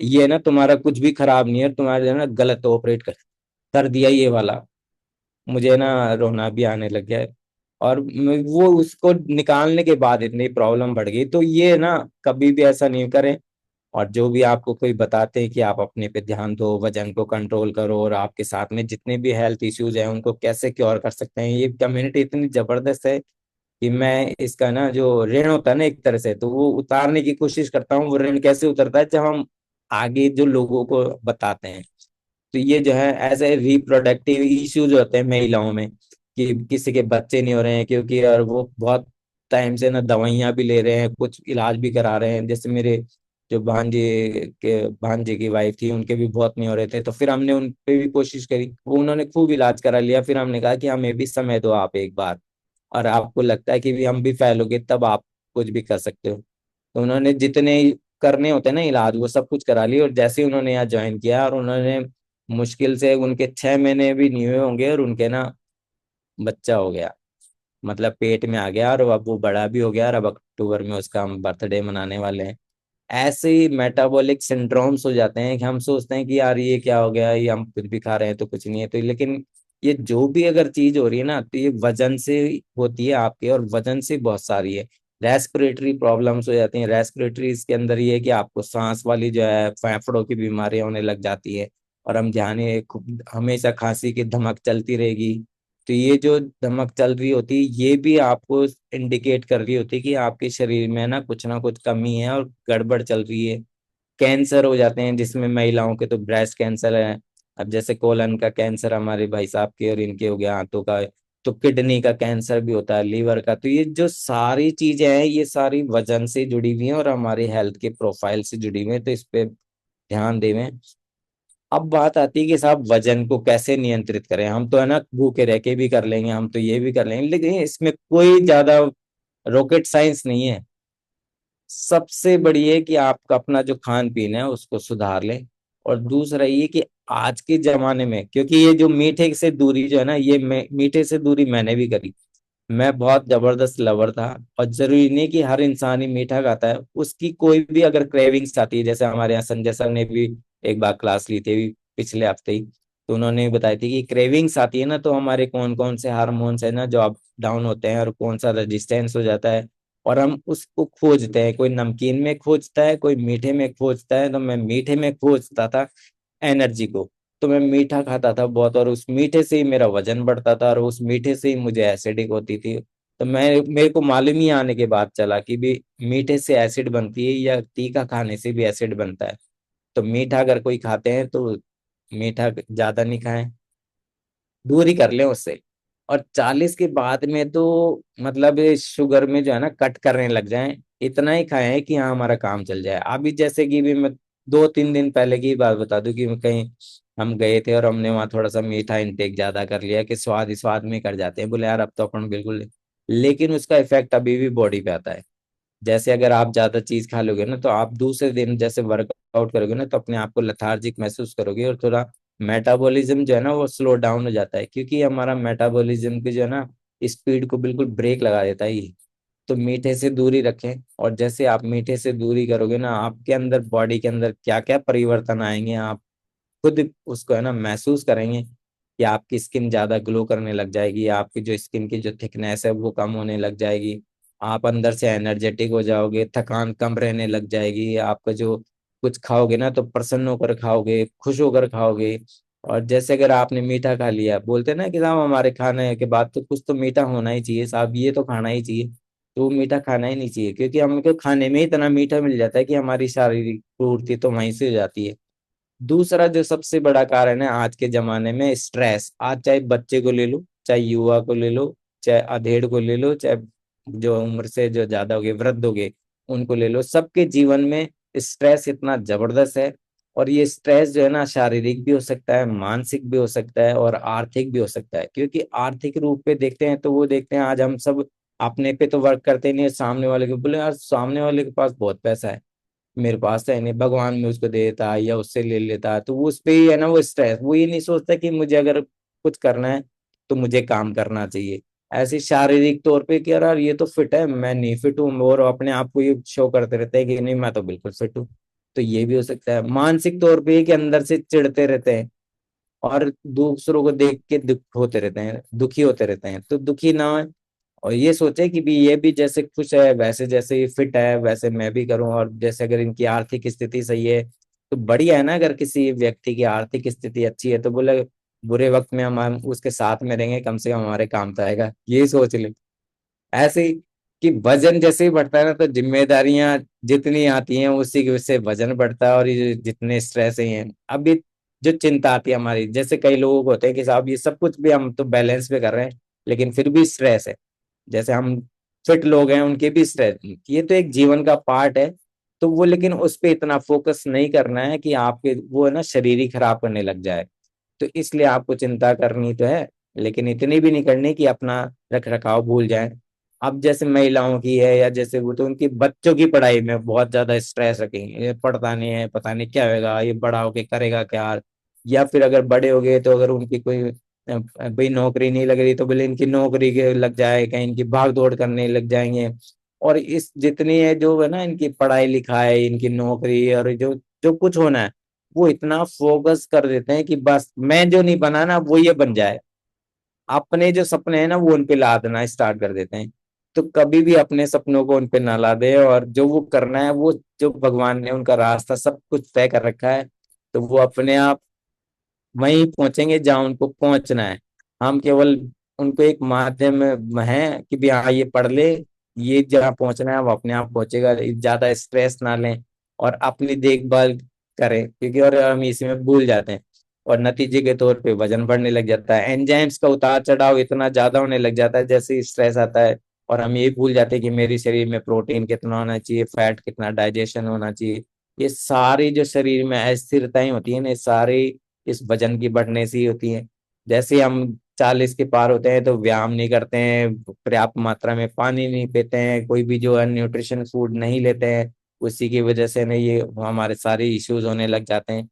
ये ना तुम्हारा कुछ भी खराब नहीं है, तुम्हारे ना गलत ऑपरेट कर दिया ये वाला। मुझे ना रोना भी आने लग गया। और वो उसको निकालने के बाद इतनी प्रॉब्लम बढ़ गई। तो ये ना कभी भी ऐसा नहीं करें। और जो भी आपको कोई बताते हैं कि आप अपने पे ध्यान दो, वजन को कंट्रोल करो, और आपके साथ में जितने भी हेल्थ इश्यूज हैं उनको कैसे क्योर कर सकते हैं, ये कम्युनिटी इतनी जबरदस्त है कि मैं इसका ना जो ऋण होता है ना एक तरह से, तो वो उतारने की कोशिश करता हूँ। वो ऋण कैसे उतरता है, जब हम आगे जो लोगों को बताते हैं। तो ये जो है एज ए रिप्रोडक्टिव इश्यूज होते हैं महिलाओं में, कि किसी के बच्चे नहीं हो रहे हैं क्योंकि, और वो बहुत टाइम से ना दवाइयां भी ले रहे हैं, कुछ इलाज भी करा रहे हैं। जैसे मेरे जो भांजे की वाइफ थी, उनके भी बहुत नहीं हो रहे थे। तो फिर हमने उन पे भी कोशिश करी, वो उन्होंने खूब इलाज करा लिया। फिर हमने कहा कि हमें भी समय दो आप एक बार, और आपको लगता है कि भी हम भी फेल हो गए, तब आप कुछ भी कर सकते हो। तो उन्होंने जितने करने होते हैं ना इलाज, वो सब कुछ करा लिए। और जैसे ही उन्होंने यहाँ ज्वाइन किया, और उन्होंने मुश्किल से उनके 6 महीने भी नहीं हुए होंगे, और उनके ना बच्चा हो गया, मतलब पेट में आ गया, और अब वो बड़ा भी हो गया। और अब अक्टूबर में उसका हम बर्थडे मनाने वाले हैं। ऐसे ही मेटाबॉलिक सिंड्रोम्स हो जाते हैं कि हम सोचते हैं कि यार ये क्या हो गया, ये हम कुछ भी खा रहे हैं तो कुछ नहीं है। तो लेकिन ये जो भी अगर चीज हो रही है ना, तो ये वजन से होती है आपके, और वजन से बहुत सारी है। रेस्पिरेटरी प्रॉब्लम्स हो जाती हैं। रेस्पिरेटरी इसके अंदर ये है कि आपको सांस वाली जो है फेफड़ों की बीमारियां होने लग जाती है। और हम ध्यान हमेशा खांसी की धमक चलती रहेगी। तो ये जो धमक चल रही होती है, ये भी आपको इंडिकेट कर रही होती है कि आपके शरीर में ना कुछ कमी है और गड़बड़ चल रही है। कैंसर हो जाते हैं, जिसमें महिलाओं के तो ब्रेस्ट कैंसर है। अब जैसे कोलन का कैंसर हमारे भाई साहब के और इनके हो गया, हाथों का। तो किडनी का कैंसर भी होता है, लीवर का। तो ये जो सारी चीजें हैं, ये सारी वजन से जुड़ी हुई हैं और हमारी हेल्थ के प्रोफाइल से जुड़ी हुई हैं। तो इस पे ध्यान देवें। अब बात आती है कि साहब वजन को कैसे नियंत्रित करें। हम तो है ना भूखे रह के भी कर लेंगे, हम तो ये भी कर लेंगे, लेकिन इसमें कोई ज्यादा रॉकेट साइंस नहीं है। सबसे बड़ी है कि आपका अपना जो खान पीन है उसको सुधार लें। और दूसरा ये कि आज के जमाने में, क्योंकि ये जो मीठे से दूरी जो है ना, ये मीठे से दूरी मैंने भी करी। मैं बहुत जबरदस्त लवर था। और जरूरी नहीं कि हर इंसान ही मीठा खाता है, उसकी कोई भी अगर क्रेविंग्स आती है। जैसे हमारे यहाँ संजय सर ने भी एक बार क्लास ली थी पिछले हफ्ते ही, तो उन्होंने बताई थी कि क्रेविंग्स आती है ना, तो हमारे कौन कौन से हार्मोन्स है ना जो अप डाउन होते हैं, और कौन सा रेजिस्टेंस हो जाता है। और हम उसको खोजते हैं, कोई नमकीन में खोजता है, कोई मीठे में खोजता है। तो मैं मीठे में खोजता था एनर्जी को। तो मैं मीठा खाता था बहुत, और उस मीठे से ही मेरा वजन बढ़ता था, और उस मीठे से ही मुझे एसिडिक होती थी। तो मेरे को मालूम ही आने के बाद चला कि भी मीठे से एसिड बनती है, या तीखा खाने से भी एसिड बनता है। तो मीठा अगर कोई खाते हैं तो मीठा ज्यादा नहीं खाएं, दूरी कर लें उससे। और 40 के बाद में तो मतलब शुगर में जो है ना कट करने लग जाएं। इतना ही खाएं कि हाँ हमारा काम चल जाए। अभी जैसे कि भी मैं 2-3 दिन पहले की बात बता दूं कि मैं कहीं हम गए थे, और हमने वहाँ थोड़ा सा मीठा इंटेक ज्यादा कर लिया, कि स्वाद ही स्वाद में कर जाते हैं। बोले यार अब तो अपन बिल्कुल, लेकिन उसका इफेक्ट अभी भी बॉडी पे आता है। जैसे अगर आप ज्यादा चीज खा लोगे ना, तो आप दूसरे दिन जैसे वर्कआउट करोगे ना, तो अपने आप को लेथार्जिक महसूस करोगे, और थोड़ा मेटाबॉलिज्म जो है ना वो स्लो डाउन हो जाता है, क्योंकि हमारा मेटाबॉलिज्म की जो है ना स्पीड को बिल्कुल ब्रेक लगा देता है ये। तो मीठे से दूरी रखें। और जैसे आप मीठे से दूरी करोगे ना, आपके अंदर बॉडी के अंदर क्या क्या परिवर्तन आएंगे, आप खुद उसको है ना महसूस करेंगे। कि आपकी स्किन ज्यादा ग्लो करने लग जाएगी, आपकी जो स्किन की जो थिकनेस है वो कम होने लग जाएगी। आप अंदर से एनर्जेटिक हो जाओगे, थकान कम रहने लग जाएगी। आपका जो कुछ खाओगे ना तो प्रसन्न होकर खाओगे, खुश होकर खाओगे। और जैसे अगर आपने मीठा खा लिया, बोलते हैं ना कि साहब हमारे खाने के बाद तो कुछ तो मीठा होना ही चाहिए साहब, ये तो खाना ही चाहिए। तो वो मीठा खाना ही नहीं चाहिए, क्योंकि हमको खाने में ही इतना मीठा मिल जाता है कि हमारी शारीरिक पूर्ति तो वहीं से हो जाती है। दूसरा जो सबसे बड़ा कारण है आज के जमाने में, स्ट्रेस। आज चाहे बच्चे को ले लो, चाहे युवा को ले लो, चाहे अधेड़ को ले लो, चाहे जो उम्र से जो ज्यादा हो गए, वृद्ध हो गए, उनको ले लो, सबके जीवन में स्ट्रेस इतना जबरदस्त है। और ये स्ट्रेस जो है ना शारीरिक भी हो सकता है, मानसिक भी हो सकता है, और आर्थिक भी हो सकता है। क्योंकि आर्थिक रूप पे देखते हैं तो वो देखते हैं आज हम सब अपने पे तो वर्क करते नहीं है, सामने वाले को बोले यार सामने वाले के पास बहुत पैसा है, मेरे पास तो है नहीं, भगवान में उसको दे देता है या उससे ले लेता है। तो वो उस पे ही है ना वो स्ट्रेस, वो ये नहीं सोचता कि मुझे अगर कुछ करना है तो मुझे काम करना चाहिए। ऐसी शारीरिक तौर पे कि यार ये तो फिट है, मैं नहीं फिट हूँ, और अपने आप को ये शो करते रहते हैं कि नहीं मैं तो बिल्कुल फिट हूँ। तो ये भी हो सकता है। मानसिक तौर पे कि अंदर से चिढ़ते रहते हैं और दूसरों को देख के दुख होते रहते हैं, दुखी होते रहते हैं। तो दुखी ना हो, और ये सोचे कि भी ये भी जैसे खुश है, वैसे जैसे ये फिट है वैसे मैं भी करूं। और जैसे अगर इनकी आर्थिक स्थिति सही है तो बढ़िया है ना। अगर किसी व्यक्ति की आर्थिक स्थिति अच्छी है तो बोले बुरे वक्त में हम उसके साथ में रहेंगे, कम से कम हमारे काम तो आएगा, ये सोच ले। ऐसे ही कि वजन जैसे ही बढ़ता है ना तो जिम्मेदारियां जितनी आती हैं उसी की वजह से वजन बढ़ता है। और ये जितने स्ट्रेस हैं अभी, जो चिंता आती है हमारी, जैसे कई लोगों को होते हैं कि साहब ये सब कुछ भी हम तो बैलेंस पे कर रहे हैं लेकिन फिर भी स्ट्रेस है। जैसे हम फिट लोग हैं उनके भी स्ट्रेस, ये तो एक जीवन का पार्ट है। तो वो लेकिन उस पे इतना फोकस नहीं करना है कि आपके वो है ना शरीर ही खराब करने लग जाए। तो इसलिए आपको चिंता करनी तो है, लेकिन इतनी भी नहीं करनी कि अपना रख रखाव भूल जाए। अब जैसे महिलाओं की है या जैसे वो, तो उनकी बच्चों की पढ़ाई में बहुत ज्यादा स्ट्रेस रखेंगे, ये पढ़ता नहीं है, पता नहीं क्या होगा, ये बड़ा होके करेगा क्या। या फिर अगर बड़े हो गए तो अगर उनकी कोई भाई नौकरी नहीं लग रही तो बोले इनकी नौकरी के लग जाए, कहीं इनकी भाग दौड़ करने लग जाएंगे। और इस जितनी है जो है ना इनकी पढ़ाई लिखाई, इनकी नौकरी और जो जो कुछ होना है, वो इतना फोकस कर देते हैं कि बस मैं जो नहीं बना ना वो ये बन जाए। अपने जो सपने हैं ना वो उन पे लादना स्टार्ट कर देते हैं। तो कभी भी अपने सपनों को उन पे ना लादे, और जो वो करना है वो, जो भगवान ने उनका रास्ता सब कुछ तय कर रखा है, तो वो अपने आप वहीं पहुंचेंगे जहां उनको पहुंचना है। हम केवल उनको एक माध्यम है कि भी हाँ ये पढ़ ले, ये जहाँ पहुंचना है वो अपने आप पहुंचेगा। ज्यादा स्ट्रेस ना लें और अपनी देखभाल करें, क्योंकि और हम इसी में भूल जाते हैं। और नतीजे के तौर पे वजन बढ़ने लग जाता है, एंजाइम्स का उतार चढ़ाव इतना ज्यादा होने लग जाता है जैसे स्ट्रेस आता है। और हम ये भूल जाते हैं कि मेरे शरीर में प्रोटीन कितना होना चाहिए, फैट कितना डाइजेशन होना चाहिए। ये सारी जो शरीर में अस्थिरताएं होती है ना, ये सारी इस वजन की बढ़ने से ही होती है। जैसे हम 40 के पार होते हैं तो व्यायाम नहीं करते हैं, पर्याप्त मात्रा में पानी नहीं पीते हैं, कोई भी जो है न्यूट्रिशन फूड नहीं लेते हैं, उसी की वजह से ना ये हमारे सारे इश्यूज होने लग जाते हैं।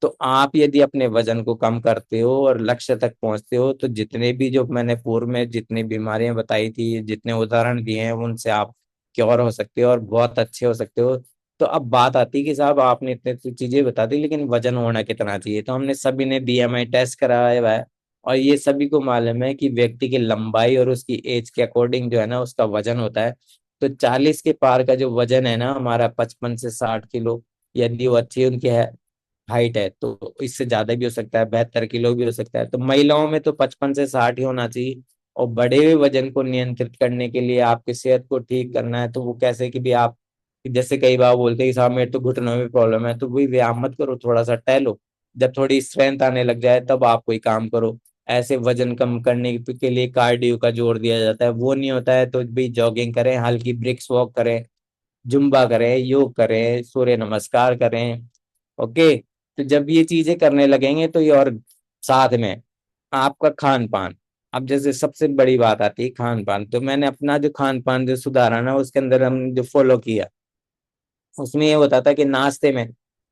तो आप यदि अपने वजन को कम करते हो और लक्ष्य तक पहुंचते हो तो जितने भी जो मैंने पूर्व में जितनी बीमारियां बताई थी, जितने उदाहरण दिए हैं, उनसे आप क्योर हो सकते हो और बहुत अच्छे हो सकते हो। तो अब बात आती है कि साहब आपने इतने तो चीजें बता दी लेकिन वजन होना कितना चाहिए। तो हमने सभी ने बीएमआई टेस्ट कराया हुआ है, और ये सभी को मालूम है कि व्यक्ति की लंबाई और उसकी एज के अकॉर्डिंग जो है ना उसका वजन होता है। तो 40 के पार का जो वजन है ना हमारा 55 से 60 किलो, यदि वो अच्छी उनकी है हाइट है तो इससे ज्यादा भी हो सकता है, 72 किलो भी हो सकता है। तो महिलाओं में तो 55 से 60 ही होना चाहिए। और बढ़े हुए वजन को नियंत्रित करने के लिए आपकी सेहत को ठीक करना है तो वो कैसे कि भी आप, जैसे कई बार बोलते हैं कि साहब मेरे तो घुटनों में प्रॉब्लम है, तो वही व्यायाम मत करो, थोड़ा सा टहलो। जब थोड़ी स्ट्रेंथ आने लग जाए तब आप कोई काम करो। ऐसे वजन कम करने के लिए कार्डियो का जोर दिया जाता है, वो नहीं होता है तो भी जॉगिंग करें, हल्की ब्रिक्स वॉक करें, जुम्बा करें, योग करें, सूर्य नमस्कार करें। ओके। तो जब ये चीजें करने लगेंगे तो ये, और साथ में आपका खान पान। अब जैसे सबसे बड़ी बात आती है खान पान, तो मैंने अपना जो खान पान जो सुधारा ना उसके अंदर हम जो फॉलो किया, उसमें ये होता था कि नाश्ते में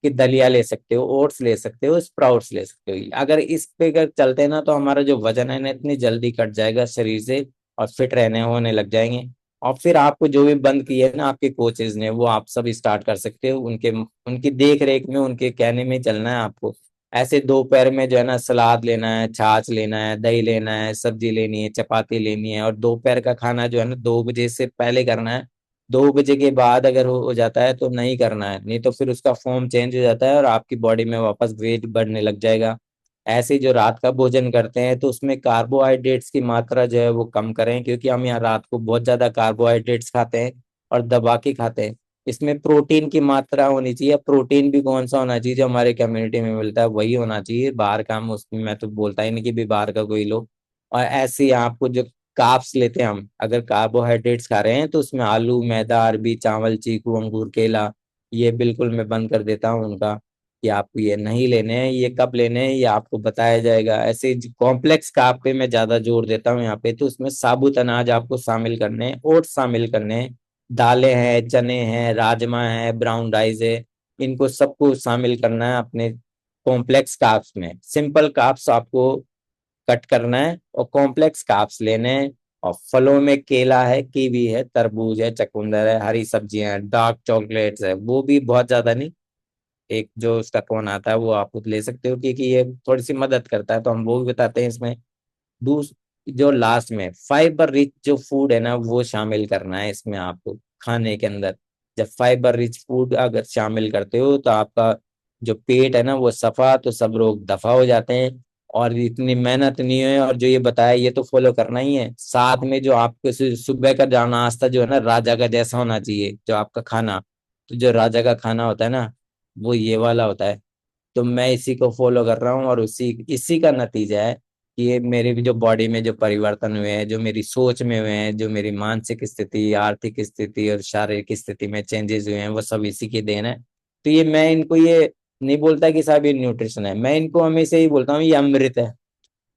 कि दलिया ले सकते हो, ओट्स ले सकते हो, स्प्राउट्स ले सकते हो। अगर इस पे अगर चलते हैं ना तो हमारा जो वजन है ना इतनी जल्दी कट जाएगा शरीर से, और फिट रहने होने लग जाएंगे। और फिर आपको जो भी बंद किए है ना आपके कोचेज ने, वो आप सब स्टार्ट कर सकते हो, उनके उनकी देख रेख में, उनके कहने में चलना है आपको। ऐसे दोपहर में जो है ना सलाद लेना है, छाछ लेना है, दही लेना है, सब्जी लेनी है, चपाती लेनी है। और दोपहर का खाना जो है ना 2 बजे से पहले करना है। 2 बजे के बाद अगर हो जाता है तो नहीं करना है, नहीं तो फिर उसका फॉर्म चेंज हो जाता है और आपकी बॉडी में वापस वेट बढ़ने लग जाएगा। ऐसे ही जो रात का भोजन करते हैं तो उसमें कार्बोहाइड्रेट्स की मात्रा जो है वो कम करें, क्योंकि हम यहाँ रात को बहुत ज्यादा कार्बोहाइड्रेट्स खाते हैं और दबा के खाते हैं। इसमें प्रोटीन की मात्रा होनी चाहिए। प्रोटीन भी कौन सा होना चाहिए, जो हमारे कम्युनिटी में मिलता है वही होना चाहिए। बाहर का हम उसमें मैं तो बोलता ही नहीं कि भी बाहर का कोई लो। और ऐसे ही आपको जो कार्ब्स लेते हैं, हम अगर कार्बोहाइड्रेट्स खा रहे हैं तो उसमें आलू, मैदा, अरबी, चावल, चीकू, अंगूर, केला, ये बिल्कुल मैं बंद कर देता हूँ उनका, कि आपको ये नहीं लेने हैं। ये कब लेने हैं ये आपको बताया जाएगा। ऐसे कॉम्प्लेक्स कार्ब पे मैं ज्यादा जोर देता हूँ यहाँ पे, तो उसमें साबुत अनाज आपको शामिल करने हैं, ओट्स शामिल करने हैं, दालें हैं, चने हैं, राजमा है, ब्राउन राइस है, इनको सबको शामिल करना है अपने कॉम्प्लेक्स कार्ब्स में। सिंपल कार्ब्स आपको कट करना है और कॉम्प्लेक्स कार्ब्स लेने हैं। और फलों में केला है, कीवी है, तरबूज है, चकुंदर है, हरी सब्जियां हैं, डार्क चॉकलेट्स है, वो भी बहुत ज्यादा नहीं, एक जो उसका कौन आता है वो आप ले सकते हो, क्योंकि ये थोड़ी सी मदद करता है, तो हम वो भी बताते हैं इसमें। दूस जो लास्ट में फाइबर रिच जो फूड है ना, वो शामिल करना है इसमें आपको खाने के अंदर। जब फाइबर रिच फूड अगर शामिल करते हो तो आपका जो पेट है ना वो सफा, तो सब रोग दफा हो जाते हैं। और इतनी मेहनत नहीं है, और जो ये बताया ये तो फॉलो करना ही है। साथ में जो आपको सुबह का जाना नाश्ता जो है ना, राजा का जैसा होना चाहिए जो आपका खाना। तो जो राजा का खाना होता है ना, वो ये वाला होता है। तो मैं इसी को फॉलो कर रहा हूँ, और उसी इसी का नतीजा है कि ये मेरे भी जो बॉडी में जो परिवर्तन हुए हैं, जो मेरी सोच में हुए हैं, जो मेरी मानसिक स्थिति, आर्थिक स्थिति और शारीरिक स्थिति में चेंजेस हुए हैं, वो सब इसी की देन है। तो ये मैं इनको ये नहीं बोलता कि साहब ये न्यूट्रिशन है, मैं इनको हमेशा ही बोलता हूँ ये अमृत है।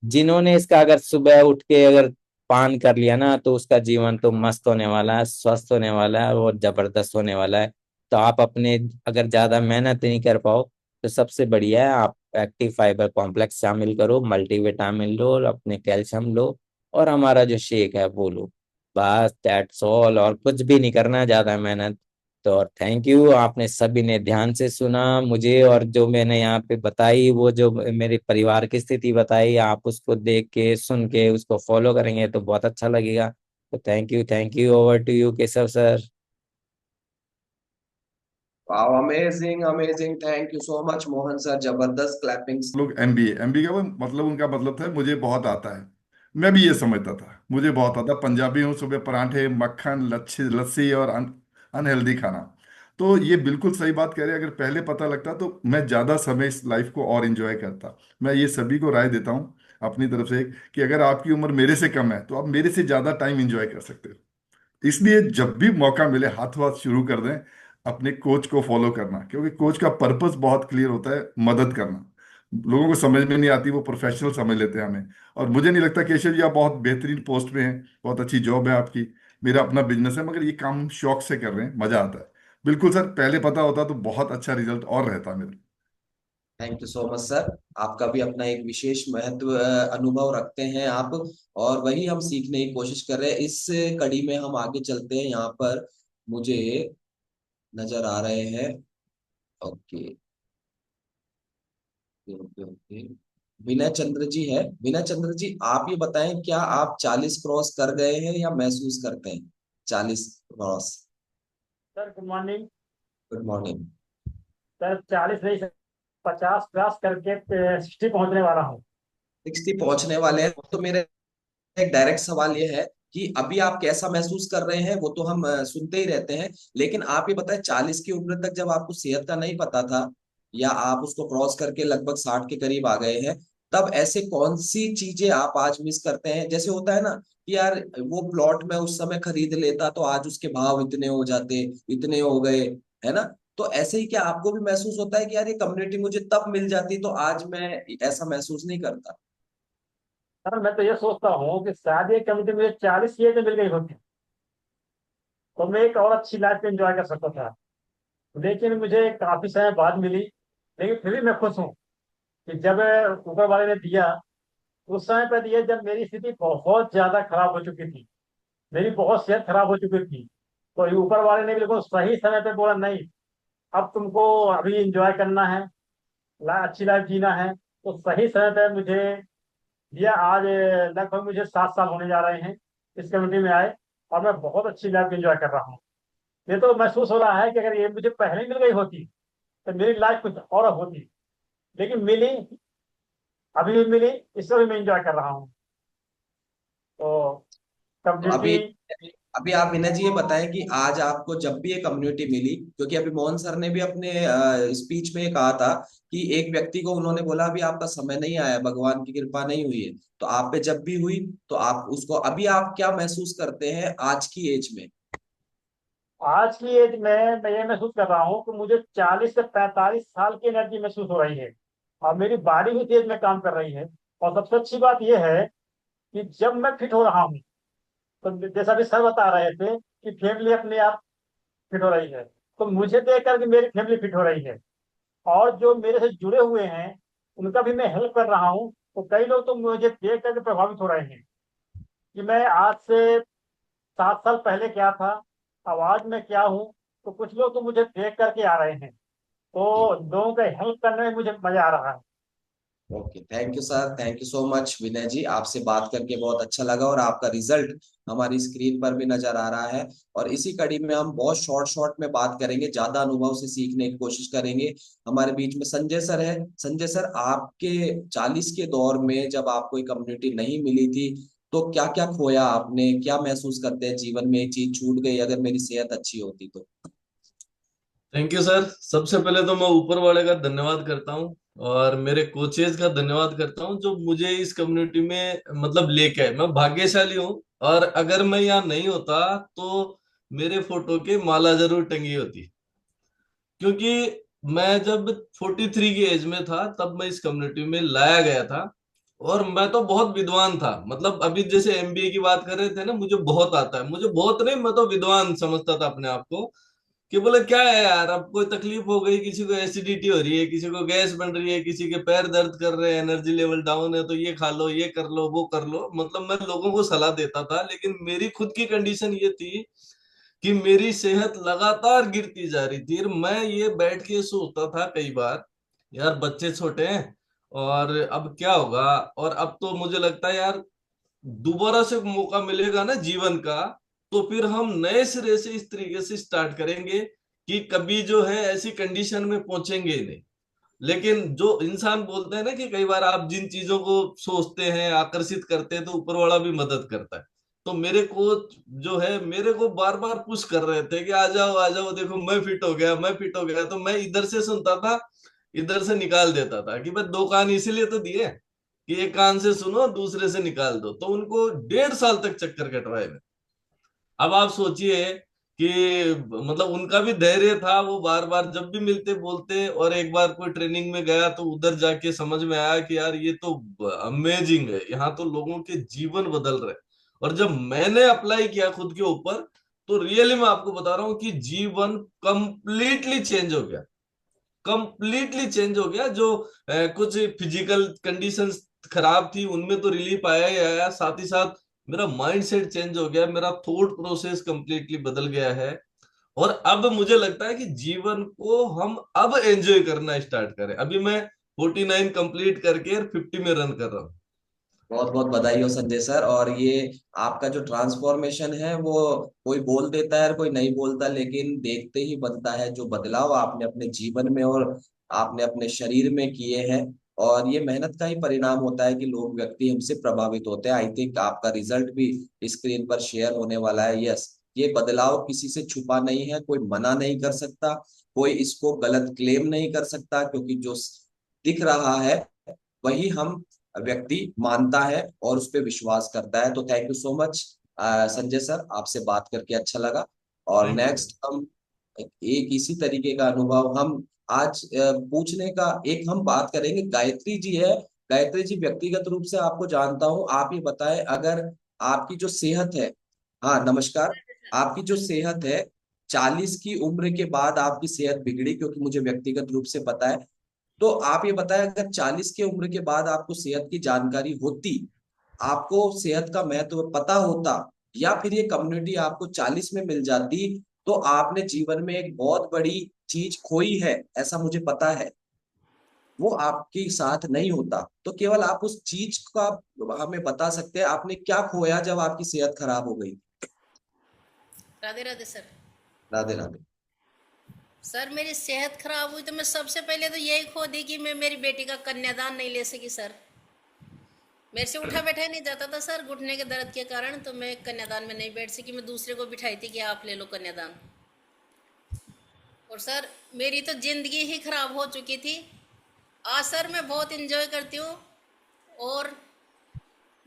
जिन्होंने इसका अगर सुबह उठ के अगर पान कर लिया ना, तो उसका जीवन तो मस्त होने वाला है, स्वस्थ होने वाला है और जबरदस्त होने वाला है। तो आप अपने अगर ज्यादा मेहनत नहीं कर पाओ, तो सबसे बढ़िया है आप एक्टिव फाइबर कॉम्प्लेक्स शामिल करो, मल्टीविटामिन लो और अपने कैल्शियम लो, और हमारा जो शेक है वो लो। बस दैट्स ऑल, और कुछ भी नहीं करना ज्यादा मेहनत। तो और थैंक यू, आपने सभी ने ध्यान से सुना मुझे, और जो मैंने यहाँ पे बताई, वो जो मेरे परिवार की स्थिति बताई, आप उसको देख के सुन के उसको फॉलो करेंगे तो बहुत अच्छा लगेगा। तो thank you, over to you Keshav sir. Wow, amazing amazing, thank you so much Mohan sir, जबरदस्त क्लैपिंग्स। लोग एमबीए एमबीए का वो मतलब उनका मतलब था मुझे बहुत आता है। मैं भी ये समझता था मुझे बहुत आता। पंजाबी हूँ, सुबह परांठे मक्खन लच्छी लस्सी और अनहेल्दी खाना। तो ये बिल्कुल सही बात कह रहे हैं। अगर पहले पता लगता तो मैं ज़्यादा समय इस लाइफ को और एंजॉय करता। मैं ये सभी को राय देता हूँ अपनी तरफ से कि अगर आपकी उम्र मेरे से कम है तो आप मेरे से ज़्यादा टाइम एंजॉय कर सकते हो। इसलिए जब भी मौका मिले हाथों हाथ शुरू कर दें अपने कोच को फॉलो करना, क्योंकि कोच का पर्पस बहुत क्लियर होता है, मदद करना। लोगों को समझ में नहीं आती, वो प्रोफेशनल समझ लेते हैं हमें। और मुझे नहीं लगता केशव जी आप बहुत बेहतरीन पोस्ट पे हैं, बहुत अच्छी जॉब है आपकी। मेरा अपना बिजनेस है, मगर ये काम हम शौक से कर रहे हैं, मजा आता है। बिल्कुल सर, पहले पता होता तो बहुत अच्छा रिजल्ट और रहता मेरा। Thank you so much sir. आपका भी अपना एक विशेष महत्व अनुभव रखते हैं आप, और वही हम सीखने की कोशिश कर रहे हैं। इस कड़ी में हम आगे चलते हैं। यहाँ पर मुझे नजर आ रहे हैं। Okay okay okay. Vinay Chandra ji है। विनय चंद्र जी, आप ये बताएं, क्या आप 40 क्रॉस कर गए हैं या महसूस करते हैं 40 cross? Sir good morning. Good morning. Sir 40 नहीं सर, 50 क्रॉस करके 60 पहुंचने वाला हूँ। 60 पहुंचने वाले हैं, तो मेरा एक डायरेक्ट सवाल ये है कि अभी आप कैसा महसूस कर रहे हैं, वो तो हम सुनते ही रहते हैं। लेकिन आप ये बताएं, 40 की उम्र तक जब आपको सेहत का नहीं पता था, या आप उसको क्रॉस करके लगभग 60 के करीब आ गए हैं, तब ऐसे कौन सी चीजें आप आज मिस करते हैं? जैसे होता है ना कि यार, वो प्लॉट मैं उस समय खरीद लेता तो आज उसके भाव इतने हो जाते, इतने हो गए, है ना? तो ऐसे ही क्या आपको भी महसूस होता है कि यार ये कम्युनिटी मुझे तब मिल जाती तो आज मैं ऐसा महसूस नहीं करता? सर मैं तो ये सोचता हूँ कि शायद ये कमिटी मुझे 40 की एज में मिल गई होती तो मैं एक और अच्छी लाइफ एंजॉय कर सकता था। लेकिन मुझे काफी समय बाद मिली। लेकिन फिर भी मैं खुश हूँ कि जब ऊपर वाले ने दिया, उस समय पर दिया जब मेरी स्थिति बहुत ज्यादा खराब हो चुकी थी, मेरी बहुत सेहत खराब हो चुकी थी। तो ये ऊपर वाले ने बिल्कुल सही समय पे बोला, नहीं अब तुमको अभी एंजॉय करना है, अच्छी लाइफ जीना है। तो सही समय पे मुझे दिया। आज लगभग मुझे 7 साल होने जा रहे हैं इस कम्युनिटी में आए, और मैं बहुत अच्छी लाइफ एंजॉय कर रहा हूँ। ये तो महसूस हो रहा है कि अगर ये मुझे पहले मिल गई होती तो मेरी लाइफ कुछ और होती। लेकिन मिली, अभी भी मिली, इससे भी मैं एंजॉय कर रहा हूँ। तो तो कम्युनिटी। अभी आप विनय जी ये बताएं कि आज आपको जब भी ये कम्युनिटी मिली, क्योंकि अभी मोहन सर ने भी अपने स्पीच में ये कहा था कि एक व्यक्ति को उन्होंने बोला अभी आपका समय नहीं आया, भगवान की कृपा नहीं हुई है, तो आप पे जब भी हुई, तो आप उसको अभी आप क्या महसूस करते हैं आज की एज में? आज की एज में मैं ये महसूस कर रहा हूँ कि मुझे 40 से 45 साल की एनर्जी महसूस हो रही है, और मेरी बॉडी भी तेज में काम कर रही है। और सबसे अच्छी बात यह है कि जब मैं फिट हो रहा हूँ, तो जैसा भी सर बता रहे थे कि फैमिली अपने आप फिट हो रही है, तो मुझे देख करके मेरी फैमिली फिट हो रही है। और जो मेरे से जुड़े हुए हैं उनका भी मैं हेल्प कर रहा हूँ, तो कई लोग तो मुझे देख करके प्रभावित हो रहे हैं। कि मैं आज से 7 साल पहले क्या था, अब आज मैं क्या हूँ। तो कुछ लोग तो मुझे देख करके आ रहे हैं, जी। तो लोगों का हेल्प करने में मुझे मजा आ रहा है। Okay, thank you sir, thank you so much Vinay ji, आपसे बात करके बहुत अच्छा लगा और आपका रिजल्ट हमारी स्क्रीन पर भी नजर आ रहा है। और इसी कड़ी में हम बहुत शॉर्ट शॉर्ट में बात करेंगे, ज्यादा अनुभव से सीखने की कोशिश करेंगे। हमारे बीच में संजय सर है। संजय सर, आपके 40 के दौर में जब आपको ये कम्युनिटी नहीं मिली थी, तो क्या क्या खोया आपने, क्या महसूस करते हैं जीवन में, ये चीज छूट गई, अगर मेरी सेहत अच्छी होती तो? Thank you sir. सबसे पहले तो मैं ऊपर वाले का धन्यवाद करता हूँ और मेरे कोचेज का धन्यवाद करता हूँ जो मुझे इस कम्युनिटी में मतलब लेके आए। मैं भाग्यशाली हूँ, और अगर मैं यहाँ नहीं होता तो मेरे फोटो के माला जरूर टंगी होती। क्योंकि मैं जब 43 की एज में था तब मैं इस कम्युनिटी में लाया गया था, और मैं तो बहुत विद्वान था। मतलब अभी जैसे एमबीए की बात कर रहे थे ना, मुझे बहुत आता है, मुझे बहुत नहीं, मैं तो विद्वान समझता था अपने आप को। कि बोले क्या है यार, अब कोई तकलीफ हो गई, किसी को एसिडिटी हो रही है, किसी को गैस बन रही है, किसी के पैर दर्द कर रहे हैं, एनर्जी लेवल डाउन है, तो ये खा लो, ये कर लो, वो कर लो। मतलब मैं लोगों को सलाह देता था, लेकिन मेरी खुद की कंडीशन ये थी कि मेरी सेहत लगातार गिरती जा रही थी। और मैं ये बैठ के सोचता था कई बार, यार बच्चे छोटे हैं और अब क्या होगा। और अब तो मुझे लगता है यार, दोबारा से मौका मिलेगा ना जीवन का, तो फिर हम नए सिरे से इस तरीके से स्टार्ट करेंगे कि कभी जो है ऐसी कंडीशन में पहुंचेंगे ही नहीं। लेकिन जो इंसान बोलते हैं ना कि कई बार आप जिन चीजों को सोचते हैं, आकर्षित करते हैं, तो ऊपर वाला भी मदद करता है। तो मेरे कोच जो है मेरे को बार बार पुश कर रहे थे कि आ जाओ, देखो मैं फिट हो गया, मैं फिट हो गया। तो मैं इधर से सुनता था, इधर से निकाल देता था कि भाई 2 कान इसीलिए तो दिए कि एक कान से सुनो, दूसरे से निकाल दो। तो उनको 1.5 साल तक चक्कर कटवाए मैं। अब आप सोचिए कि मतलब उनका भी धैर्य था, वो बार बार जब भी मिलते बोलते। और एक बार कोई ट्रेनिंग में गया तो उधर जाके समझ में आया कि यार ये तो अमेजिंग है, यहाँ तो लोगों के जीवन बदल रहे हैं। और जब मैंने अप्लाई किया खुद के ऊपर, तो रियली मैं आपको बता रहा हूँ कि जीवन कंप्लीटली चेंज हो गया। कंप्लीटली चेंज हो गया। जो कुछ फिजिकल कंडीशंस खराब थी उनमें तो रिलीफ आया ही आया, साथ ही साथ मेरा माइंड सेट चेंज हो गया, मेरा थॉट प्रोसेस कंप्लीटली बदल गया है। और अब मुझे लगता है कि जीवन को हम अब एंजॉय करना स्टार्ट करें। अभी मैं 49 कंप्लीट करके 50 में रन कर रहा हूँ। बहुत बहुत बधाई हो संजय सर। और ये आपका जो ट्रांसफॉर्मेशन है वो कोई बोल देता है, कोई नहीं बोलता, लेकिन देखते ही बनता है जो बदलाव आपने अपने जीवन में और आपने अपने शरीर में किए हैं। और ये मेहनत का ही परिणाम होता है कि लोग, व्यक्ति हमसे प्रभावित होते हैं। आई थिंक आपका रिजल्ट भी स्क्रीन पर शेयर होने वाला है। यस, ये बदलाव किसी से छुपा नहीं है, कोई मना नहीं कर सकता, कोई इसको गलत क्लेम नहीं कर सकता, क्योंकि जो दिख रहा है वही हम व्यक्ति मानता है और उस पर विश्वास करता है। तो thank you so much Sanjay sir, आपसे बात करके अच्छा लगा। और थैंक यू। नेक्स्ट हम एक इसी तरीके का अनुभव हम आज पूछने का एक हम बात करेंगे। गायत्री जी है। गायत्री जी, व्यक्तिगत रूप से आपको जानता हूं, आप ये बताएं, अगर आपकी जो सेहत है, हाँ नमस्कार, आपकी जो सेहत है, 40 की उम्र के बाद आपकी सेहत बिगड़ी, क्योंकि मुझे व्यक्तिगत रूप से पता है। तो आप ये बताएं, अगर 40 के उम्र के बाद आपको सेहत की जानकारी होती, आपको सेहत का महत्व पता होता, या फिर ये कम्युनिटी आपको 40 में मिल जाती, तो आपने जीवन में एक बहुत बड़ी चीज खोई है, ऐसा मुझे पता है। वो आपके साथ नहीं होता, तो केवल आप उस चीज का हमें बता सकते हैं, आपने क्या खोया जब आपकी सेहत खराब हो गई? राधे राधे सर। राधे राधे। सर मेरी सेहत खराब हुई तो मैं सबसे पहले तो यही खो दी कि मैं मेरी बेटी का कन्यादान नहीं ले सकी सर। मेरे से उठा बैठा नहीं जाता था सर, घुटने के दर्द के कारण। तो मैं कन्यादान में नहीं बैठ सकी, मैं दूसरे को बिठाई थी कि आप ले लो कन्यादान। और सर मेरी तो जिंदगी ही खराब हो चुकी थी। आज सर मैं बहुत इंजॉय करती हूँ, और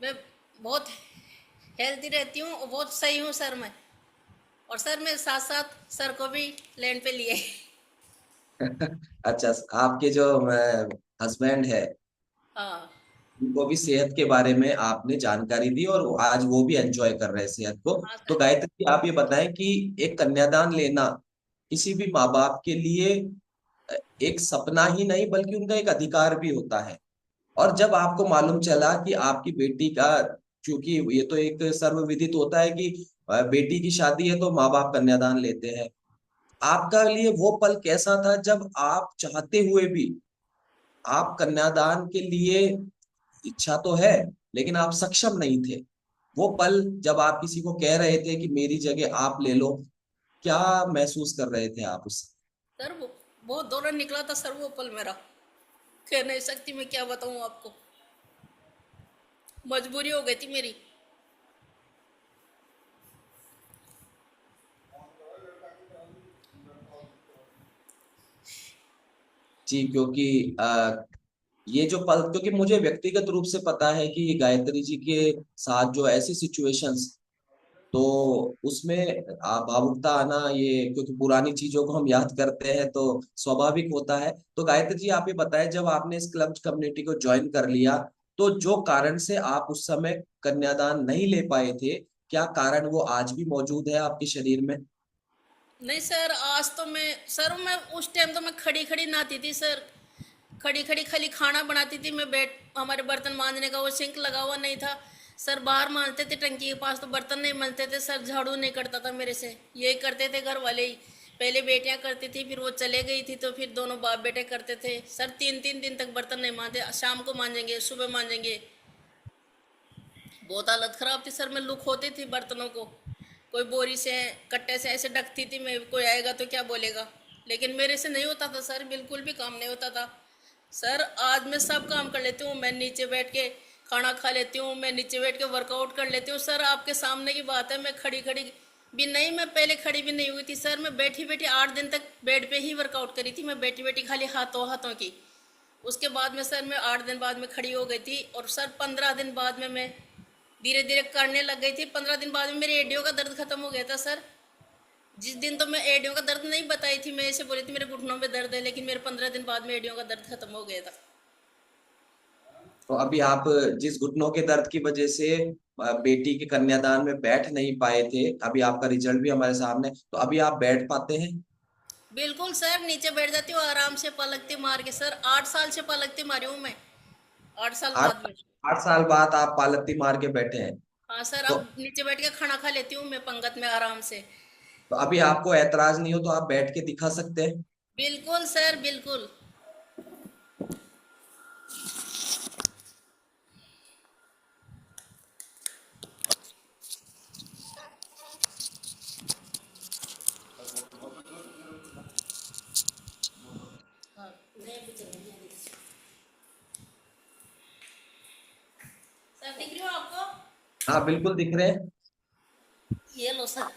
मैं बहुत हेल्दी रहती हूँ और बहुत सही हूँ सर मैं। और सर मैं साथ साथ सर को भी लैंड पे लिए। अच्छा, आपके जो हस्बैंड है, हाँ उनको भी सेहत के बारे में आपने जानकारी दी और आज वो भी एंजॉय कर रहे हैं सेहत को। हाँ तो सर। गायत्री जी, आप ये बताएं कि एक कन्यादान लेना किसी भी माँ बाप के लिए एक सपना ही नहीं, बल्कि उनका एक अधिकार भी होता है। और जब आपको मालूम चला कि आपकी बेटी का क्योंकि ये तो एक सर्वविदित होता है कि बेटी की शादी है तो माँ बाप कन्यादान लेते हैं। आपका लिए वो पल कैसा था जब आप चाहते हुए भी आप कन्यादान के लिए, इच्छा तो है लेकिन आप सक्षम नहीं थे, वो पल जब आप किसी को कह रहे थे कि मेरी जगह आप ले लो, क्या महसूस कर रहे थे आप उस? सर वो बहुत दौरान निकला था सर वो पल मेरा, कह नहीं सकती मैं, क्या बताऊं आपको, मजबूरी हो गई थी मेरी। जी, क्योंकि ये जो पल, क्योंकि मुझे व्यक्तिगत रूप से पता है कि गायत्री जी के साथ जो ऐसी सिचुएशंस, तो उसमें भावुकता आना, ये क्योंकि पुरानी चीजों को हम याद करते हैं तो स्वाभाविक होता है। तो गायत्री जी, आप ये बताएं, जब आपने इस क्लब कम्युनिटी को ज्वाइन कर लिया, तो जो कारण से आप उस समय कन्यादान नहीं ले पाए थे, क्या कारण वो आज भी मौजूद है आपके शरीर में? नहीं सर, आज तो मैं उस टाइम तो मैं खड़ी खड़ी नहाती थी सर, खड़ी खड़ी खाली खाना बनाती थी मैं, बैठ हमारे बर्तन मांजने का वो सिंक लगा हुआ नहीं था सर, बाहर मांजते थे टंकी के पास, तो बर्तन नहीं मलते थे सर, झाड़ू नहीं करता था मेरे से, यही करते थे घर वाले ही। पहले बेटियां करती थी, फिर वो चले गई थी, तो फिर दोनों बाप बेटे करते थे सर। 3-3 दिन तक बर्तन नहीं मांजे, शाम को मांजेंगे सुबह मांजेंगे। बहुत हालत खराब थी सर, मैं लुक होती थी बर्तनों को, कोई बोरी से कट्टे से ऐसे ढकती थी मैं, कोई आएगा तो क्या बोलेगा, लेकिन मेरे से नहीं होता था सर, बिल्कुल भी काम नहीं होता था सर। आज मैं सब काम कर लेती हूँ, मैं नीचे बैठ के खाना खा लेती हूँ, मैं नीचे बैठ के वर्कआउट कर लेती हूँ सर। आपके सामने की बात है, मैं खड़ी खड़ी भी नहीं, मैं पहले खड़ी भी नहीं हुई थी सर, मैं बैठी बैठी 8 दिन तक बेड पे ही वर्कआउट करी थी मैं, बैठी बैठी खाली हाथों हाथों की। उसके बाद में सर मैं 8 दिन बाद में खड़ी हो गई थी, और सर 15 दिन बाद में मैं धीरे धीरे करने लग गई थी। 15 दिन बाद में मेरी एडियो का दर्द खत्म हो गया था सर। जिस दिन तो मैं एडियो का दर्द नहीं बताई थी, मैं ऐसे बोली थी मेरे घुटनों में दर्द है, लेकिन मेरे 15 दिन बाद में एडियो का दर्द खत्म हो गया था। तो अभी आप जिस घुटनों के दर्द की वजह से बेटी के कन्यादान में बैठ नहीं पाए थे, अभी आपका रिजल्ट भी हमारे सामने, तो अभी आप बैठ पाते हैं? बिल्कुल सर, नीचे बैठ जाती हूँ आराम से पलकती मार के सर, 8 साल से पलकती मारी हूँ मैं, 8 साल आठ बाद में। 8 साल बाद आप पालती मार के बैठे हैं? हाँ सर, तो अब नीचे बैठ के खाना खा लेती हूँ मैं पंगत में आराम से। तो अभी आपको ऐतराज नहीं हो तो आप बैठ के दिखा सकते हैं? बिल्कुल सर बिल्कुल। हाँ, सर दिख रही हो आपको? हाँ, बिल्कुल दिख रहे हैं। ये लो सर,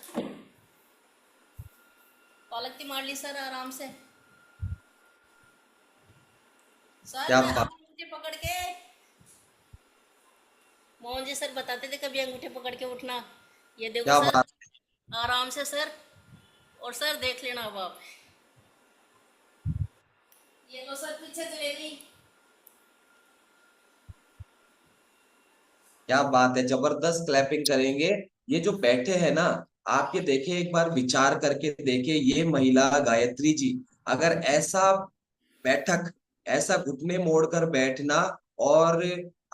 पलकती मार ली सर आराम से सर। क्या मैं बात! अब अंगूठे पकड़ के, मोहन जी सर बताते थे कभी अंगूठे पकड़ के उठना, ये देखो क्या सर, बात! आराम से सर। और सर देख लेना अब आप, ये लो सर पीछे चले गई। क्या बात है, जबरदस्त क्लैपिंग करेंगे। ये जो बैठे हैं ना, आप ये देखिए, एक बार विचार करके देखिए, ये महिला गायत्री जी, अगर ऐसा बैठक, ऐसा घुटने मोड़कर बैठना, और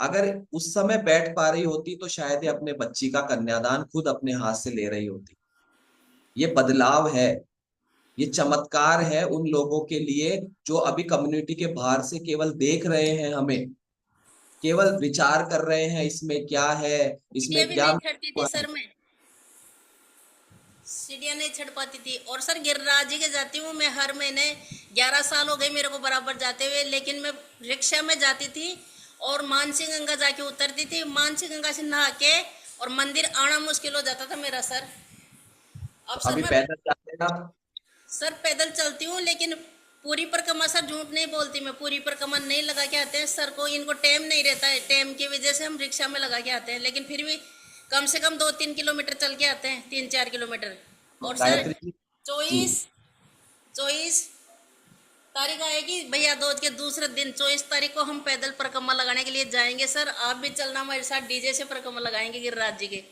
अगर उस समय बैठ पा रही होती तो शायद ये अपने बच्ची का कन्यादान खुद अपने हाथ से ले रही होती। ये बदलाव है, ये चमत्कार है उन लोगों के लिए जो अभी कम्युनिटी के बाहर से केवल देख रहे हैं हमें, केवल विचार कर रहे हैं इसमें क्या है, सीढ़ियाँ इसमें भी क्या नहीं चढ़ती थी हुआ है। सर मैं, सीढ़ियाँ नहीं चढ़ पाती थी। और सर गिरिराज जी के जाती हूँ मैं हर महीने, 11 साल हो गए मेरे को बराबर जाते हुए, लेकिन मैं रिक्शा में जाती थी और मानसी गंगा जाके उतरती थी, मानसी गंगा से नहा के और मंदिर आना मुश्किल हो जाता था मेरा सर। अब सर अभी मैं पैदल जाते हैं आप? सर पैदल चलती हूँ, लेकिन पूरी परिक्रमा सर, झूठ नहीं बोलती मैं, पूरी परिक्रमा नहीं लगा के आते हैं सर को, इनको टाइम नहीं रहता है, टाइम की वजह से हम रिक्शा में लगा के आते हैं, लेकिन फिर भी कम से कम 2-3 किलोमीटर चल के आते हैं, 3-4 किलोमीटर। और सर गायत्री जी। जी। 24 तारीख आएगी भैया दूज के दूसरे दिन, 24 तारीख को हम पैदल परिक्रमा लगाने के लिए जाएंगे सर, आप भी चलना हमारे साथ, डीजे से परिक्रमा लगाएंगे गिरिराज जी के।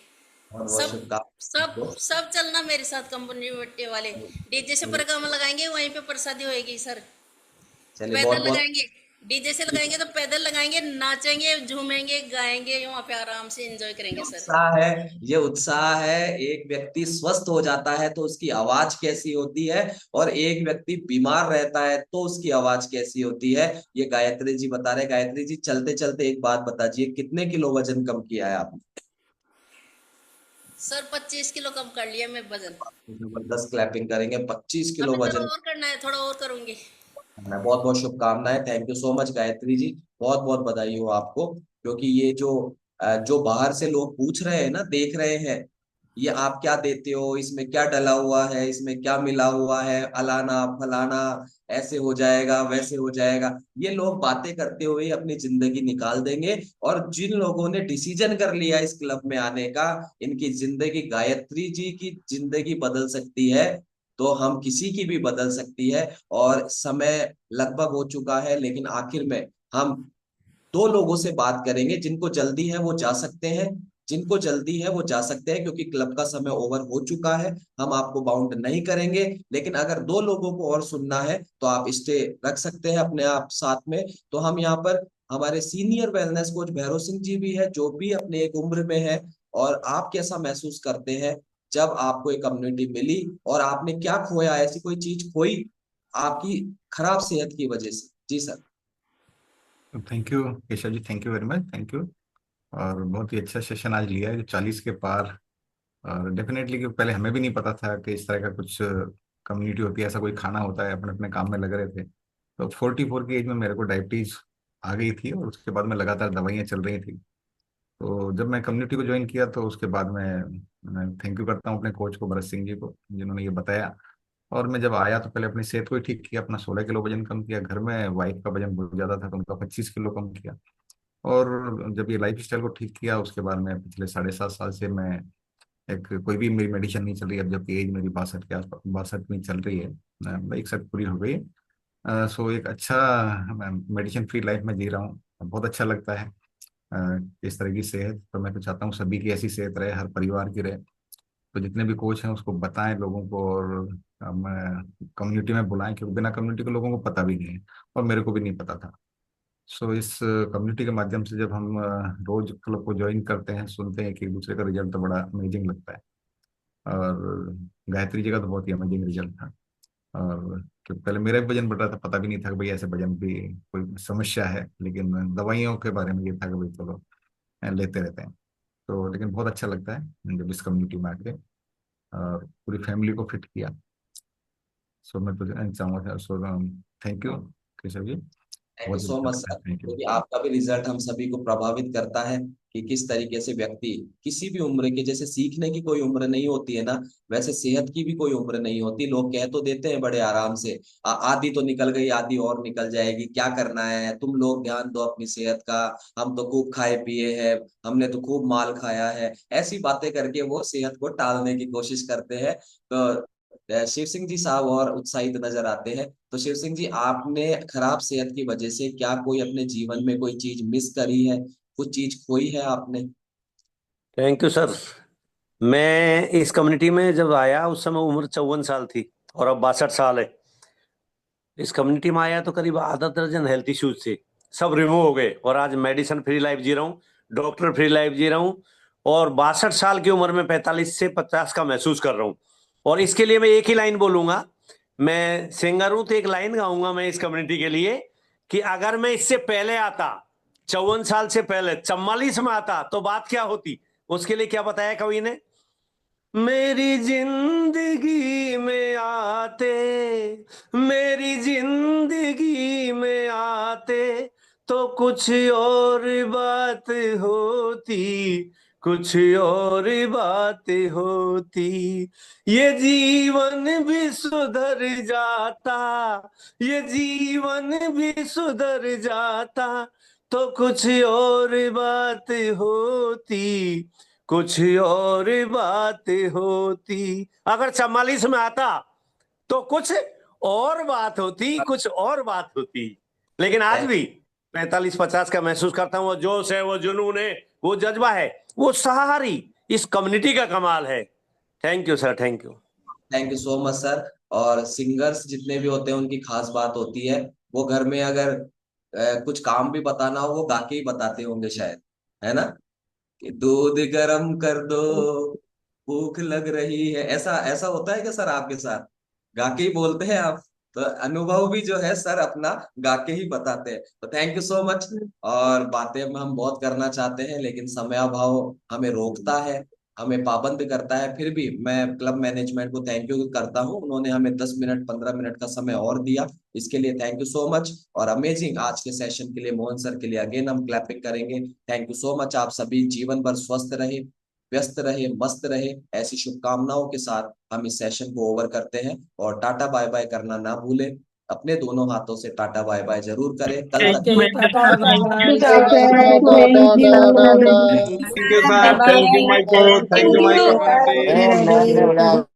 बहुत बहुत सब सब शुभकामनाएं। सब चलना मेरे साथ, कंपनी वाले डीजे से परिक्रमा लगाएंगे, वहीं पे प्रसादी होएगी सर, चलिए, बहुत पैदल बहुत लगाएंगे। डीजे से लगाएंगे तो पैदल लगाएंगे, नाचेंगे, झूमेंगे, गाएंगे, वहां पे आराम से एंजॉय करेंगे सर। उत्साह है, ये उत्साह है। एक व्यक्ति स्वस्थ हो जाता है तो उसकी आवाज कैसी होती है, और एक व्यक्ति बीमार रहता है तो उसकी आवाज कैसी होती है, ये गायत्री जी बता रहे। गायत्री जी, चलते चलते एक बात बताइए, कितने किलो वजन कम किया है आपने? सर 25 किलो कम कर लिया मैं वजन। जबरदस्त क्लैपिंग करेंगे। 25 किलो अभी थोड़ा वजन। और करना है, थोड़ा और करूंगी। बहुत बहुत शुभकामनाएं। Thank you so much Gayatri ji, बहुत बहुत बधाई हो आपको। क्योंकि ये जो बाहर से लोग पूछ रहे हैं ना, देख रहे हैं, ये आप क्या देते हो, इसमें क्या डला हुआ है, इसमें क्या मिला हुआ है, अलाना फलाना, ऐसे हो जाएगा वैसे हो जाएगा, ये लोग बातें करते हुए अपनी जिंदगी निकाल देंगे। और जिन लोगों ने डिसीजन कर लिया इस क्लब में आने का, इनकी जिंदगी, गायत्री जी की जिंदगी बदल सकती है तो हम किसी की भी बदल सकती है। और समय लगभग हो चुका है, लेकिन आखिर में हम दो लोगों से बात करेंगे। जिनको जल्दी है वो जा सकते हैं, जिनको जल्दी है वो जा सकते हैं, क्योंकि क्लब का समय ओवर हो चुका है। हम आपको बाउंड नहीं करेंगे, लेकिन अगर दो लोगों को और सुनना है तो आप स्टे रख सकते हैं अपने आप साथ में। तो हम यहाँ पर, हमारे senior wellness coach Bhairav Singh ji भी है, जो भी अपने एक उम्र में है। और आप कैसा महसूस करते हैं जब आपको एक कम्युनिटी मिली, और आपने क्या खोया, ऐसी कोई चीज खोई आपकी खराब सेहत की वजह से? जी sir. Thank you Keshav ji, thank you very much, thank you. और बहुत ही अच्छा सेशन आज लिया है जो 40 के पार। और डेफिनेटली, कि पहले हमें भी नहीं पता था कि इस तरह का कुछ कम्युनिटी होती है, ऐसा कोई खाना होता है। अपने अपने काम में लगे रहे थे। तो 44 की एज में मेरे को डायबिटीज आ गई थी, और उसके बाद में लगातार दवाइयाँ चल रही थी। तो जब मैं कम्युनिटी को ज्वाइन किया तो उसके बाद मैं थैंक यू करता हूँ अपने कोच को, भरत सिंह जी को, जिन्होंने ये बताया। और मैं जब आया तो पहले अपनी सेहत को ही ठीक किया, अपना 16 किलो वजन कम किया। घर में वाइफ का वजन बहुत ज़्यादा था तो उनका 25 किलो कम किया। और जब ये लाइफ स्टाइल को ठीक किया, उसके बाद मैं पिछले 7.5 साल से मैं एक कोई भी मेरी मेडिसिन नहीं चल रही है। अब जबकि एज मेरी 62 के आसपास, 62 में चल रही है, 61 पूरी हो गई है। सो एक अच्छा मेडिसिन फ्री लाइफ में जी रहा हूँ, बहुत अच्छा लगता है। इस तरह की सेहत तो मैं तो चाहता हूँ सभी की ऐसी सेहत रहे, हर परिवार की रहे। तो जितने भी कोच हैं उसको बताएं लोगों को, और हम कम्युनिटी में बुलाएं, क्योंकि बिना कम्युनिटी के लोगों को पता भी नहीं है, और मेरे को भी नहीं पता था। सो इस कम्युनिटी के माध्यम से जब हम रोज क्लब को ज्वाइन करते हैं, सुनते हैं कि एक दूसरे का रिजल्ट, तो बड़ा अमेजिंग लगता है। और गायत्री जी का तो बहुत ही अमेजिंग रिजल्ट था। और क्योंकि पहले मेरा भी वजन बढ़ रहा था, पता भी नहीं था कि भाई ऐसे वजन भी कोई समस्या है, लेकिन दवाइयों के बारे में ये था कि भाई चलो लेते रहते हैं। तो लेकिन बहुत अच्छा लगता है जब इस कम्युनिटी में आके, और पूरी फैमिली को फिट किया। सो मैं तो चाहूँगा, so thank you Keshav ji, thank you बहुत सो अच्छा मच लगता सर, है, थैंक यू। क्योंकि आपका भी रिजल्ट हम सभी को प्रभावित करता है कि किस तरीके से व्यक्ति किसी भी उम्र के, जैसे सीखने की कोई उम्र नहीं होती है ना, वैसे सेहत की भी कोई उम्र नहीं होती। लोग कह तो देते हैं बड़े आराम से, आधी तो निकल गई, आधी और निकल जाएगी, क्या करना है, तुम लोग ध्यान दो अपनी सेहत का, हम तो खूब खाए पिए हैं, हमने तो खूब माल खाया है, ऐसी बातें करके वो सेहत को टालने की कोशिश करते हैं। तो शिव सिंह जी साहब और उत्साहित नजर आते हैं। तो शिव सिंह जी, आपने खराब सेहत की वजह से क्या कोई अपने जीवन में कोई चीज मिस करी है, कुछ चीज खोई है आपने? Thank you sir. मैं इस कम्युनिटी में जब आया उस समय उम्र 54 साल थी, और अब 62 साल है। इस कम्युनिटी में आया तो करीब आधा दर्जन हेल्थ इश्यूज थे, सब रिमूव हो गए, और आज मेडिसिन फ्री लाइफ जी रहा हूँ, डॉक्टर फ्री लाइफ जी रहा हूँ। और 62 साल की उम्र में 45 से 50 का महसूस कर रहा हूँ। और इसके लिए मैं एक ही लाइन बोलूंगा, मैं सिंगर हूं तो एक लाइन गाऊंगा मैं इस कम्युनिटी के लिए, कि अगर मैं इससे पहले आता, 54 साल से पहले 44 में आता, तो बात क्या होती। उसके लिए क्या बताया कवि ने, मेरी जिंदगी में आते, मेरी जिंदगी में आते, तो कुछ और बात होती, कुछ और बात होती, ये जीवन भी सुधर जाता, ये जीवन भी सुधर जाता, तो कुछ और बात होती, कुछ और बात होती। अगर 44 में आता तो कुछ और बात होती, कुछ और बात होती। लेकिन आज भी 45-50 का महसूस करता हूँ। वो जोश है, वो जुनून है, वो जज्बा है, वो सारी इस कम्युनिटी का कमाल है। Thank you sir, thank you. Thank you so much sir. और सिंगर्स जितने भी होते हैं उनकी खास बात होती है, वो घर में अगर कुछ काम भी बताना हो वो गा के ही बताते होंगे शायद, है ना, कि दूध गरम कर दो, भूख लग रही है, ऐसा ऐसा होता है क्या सर आपके साथ? गा के ही बोलते हैं आप? तो अनुभव भी जो है सर अपना गा के ही बताते हैं। तो थैंक यू सो मच। और बातें हम बहुत करना चाहते हैं लेकिन समय अभाव हमें रोकता है, हमें पाबंद करता है। फिर भी मैं क्लब मैनेजमेंट को थैंक यू करता हूँ, उन्होंने हमें 10 मिनट 15 मिनट का समय और दिया, इसके लिए थैंक यू सो मच। और अमेजिंग आज के सेशन के लिए मोहन सर के लिए अगेन हम क्लैपिंग करेंगे। Thank you so much. आप सभी जीवन भर स्वस्थ रहे, व्यस्त रहे, मस्त रहे, ऐसी शुभकामनाओं के साथ हम इस सेशन को ओवर करते हैं। और टाटा बाय बाय करना ना भूलें, अपने दोनों हाथों से टाटा बाय बाय जरूर करें। कल तक Thank you, sir. Thank you, Michael. Thank you, my community. धन्यवाद।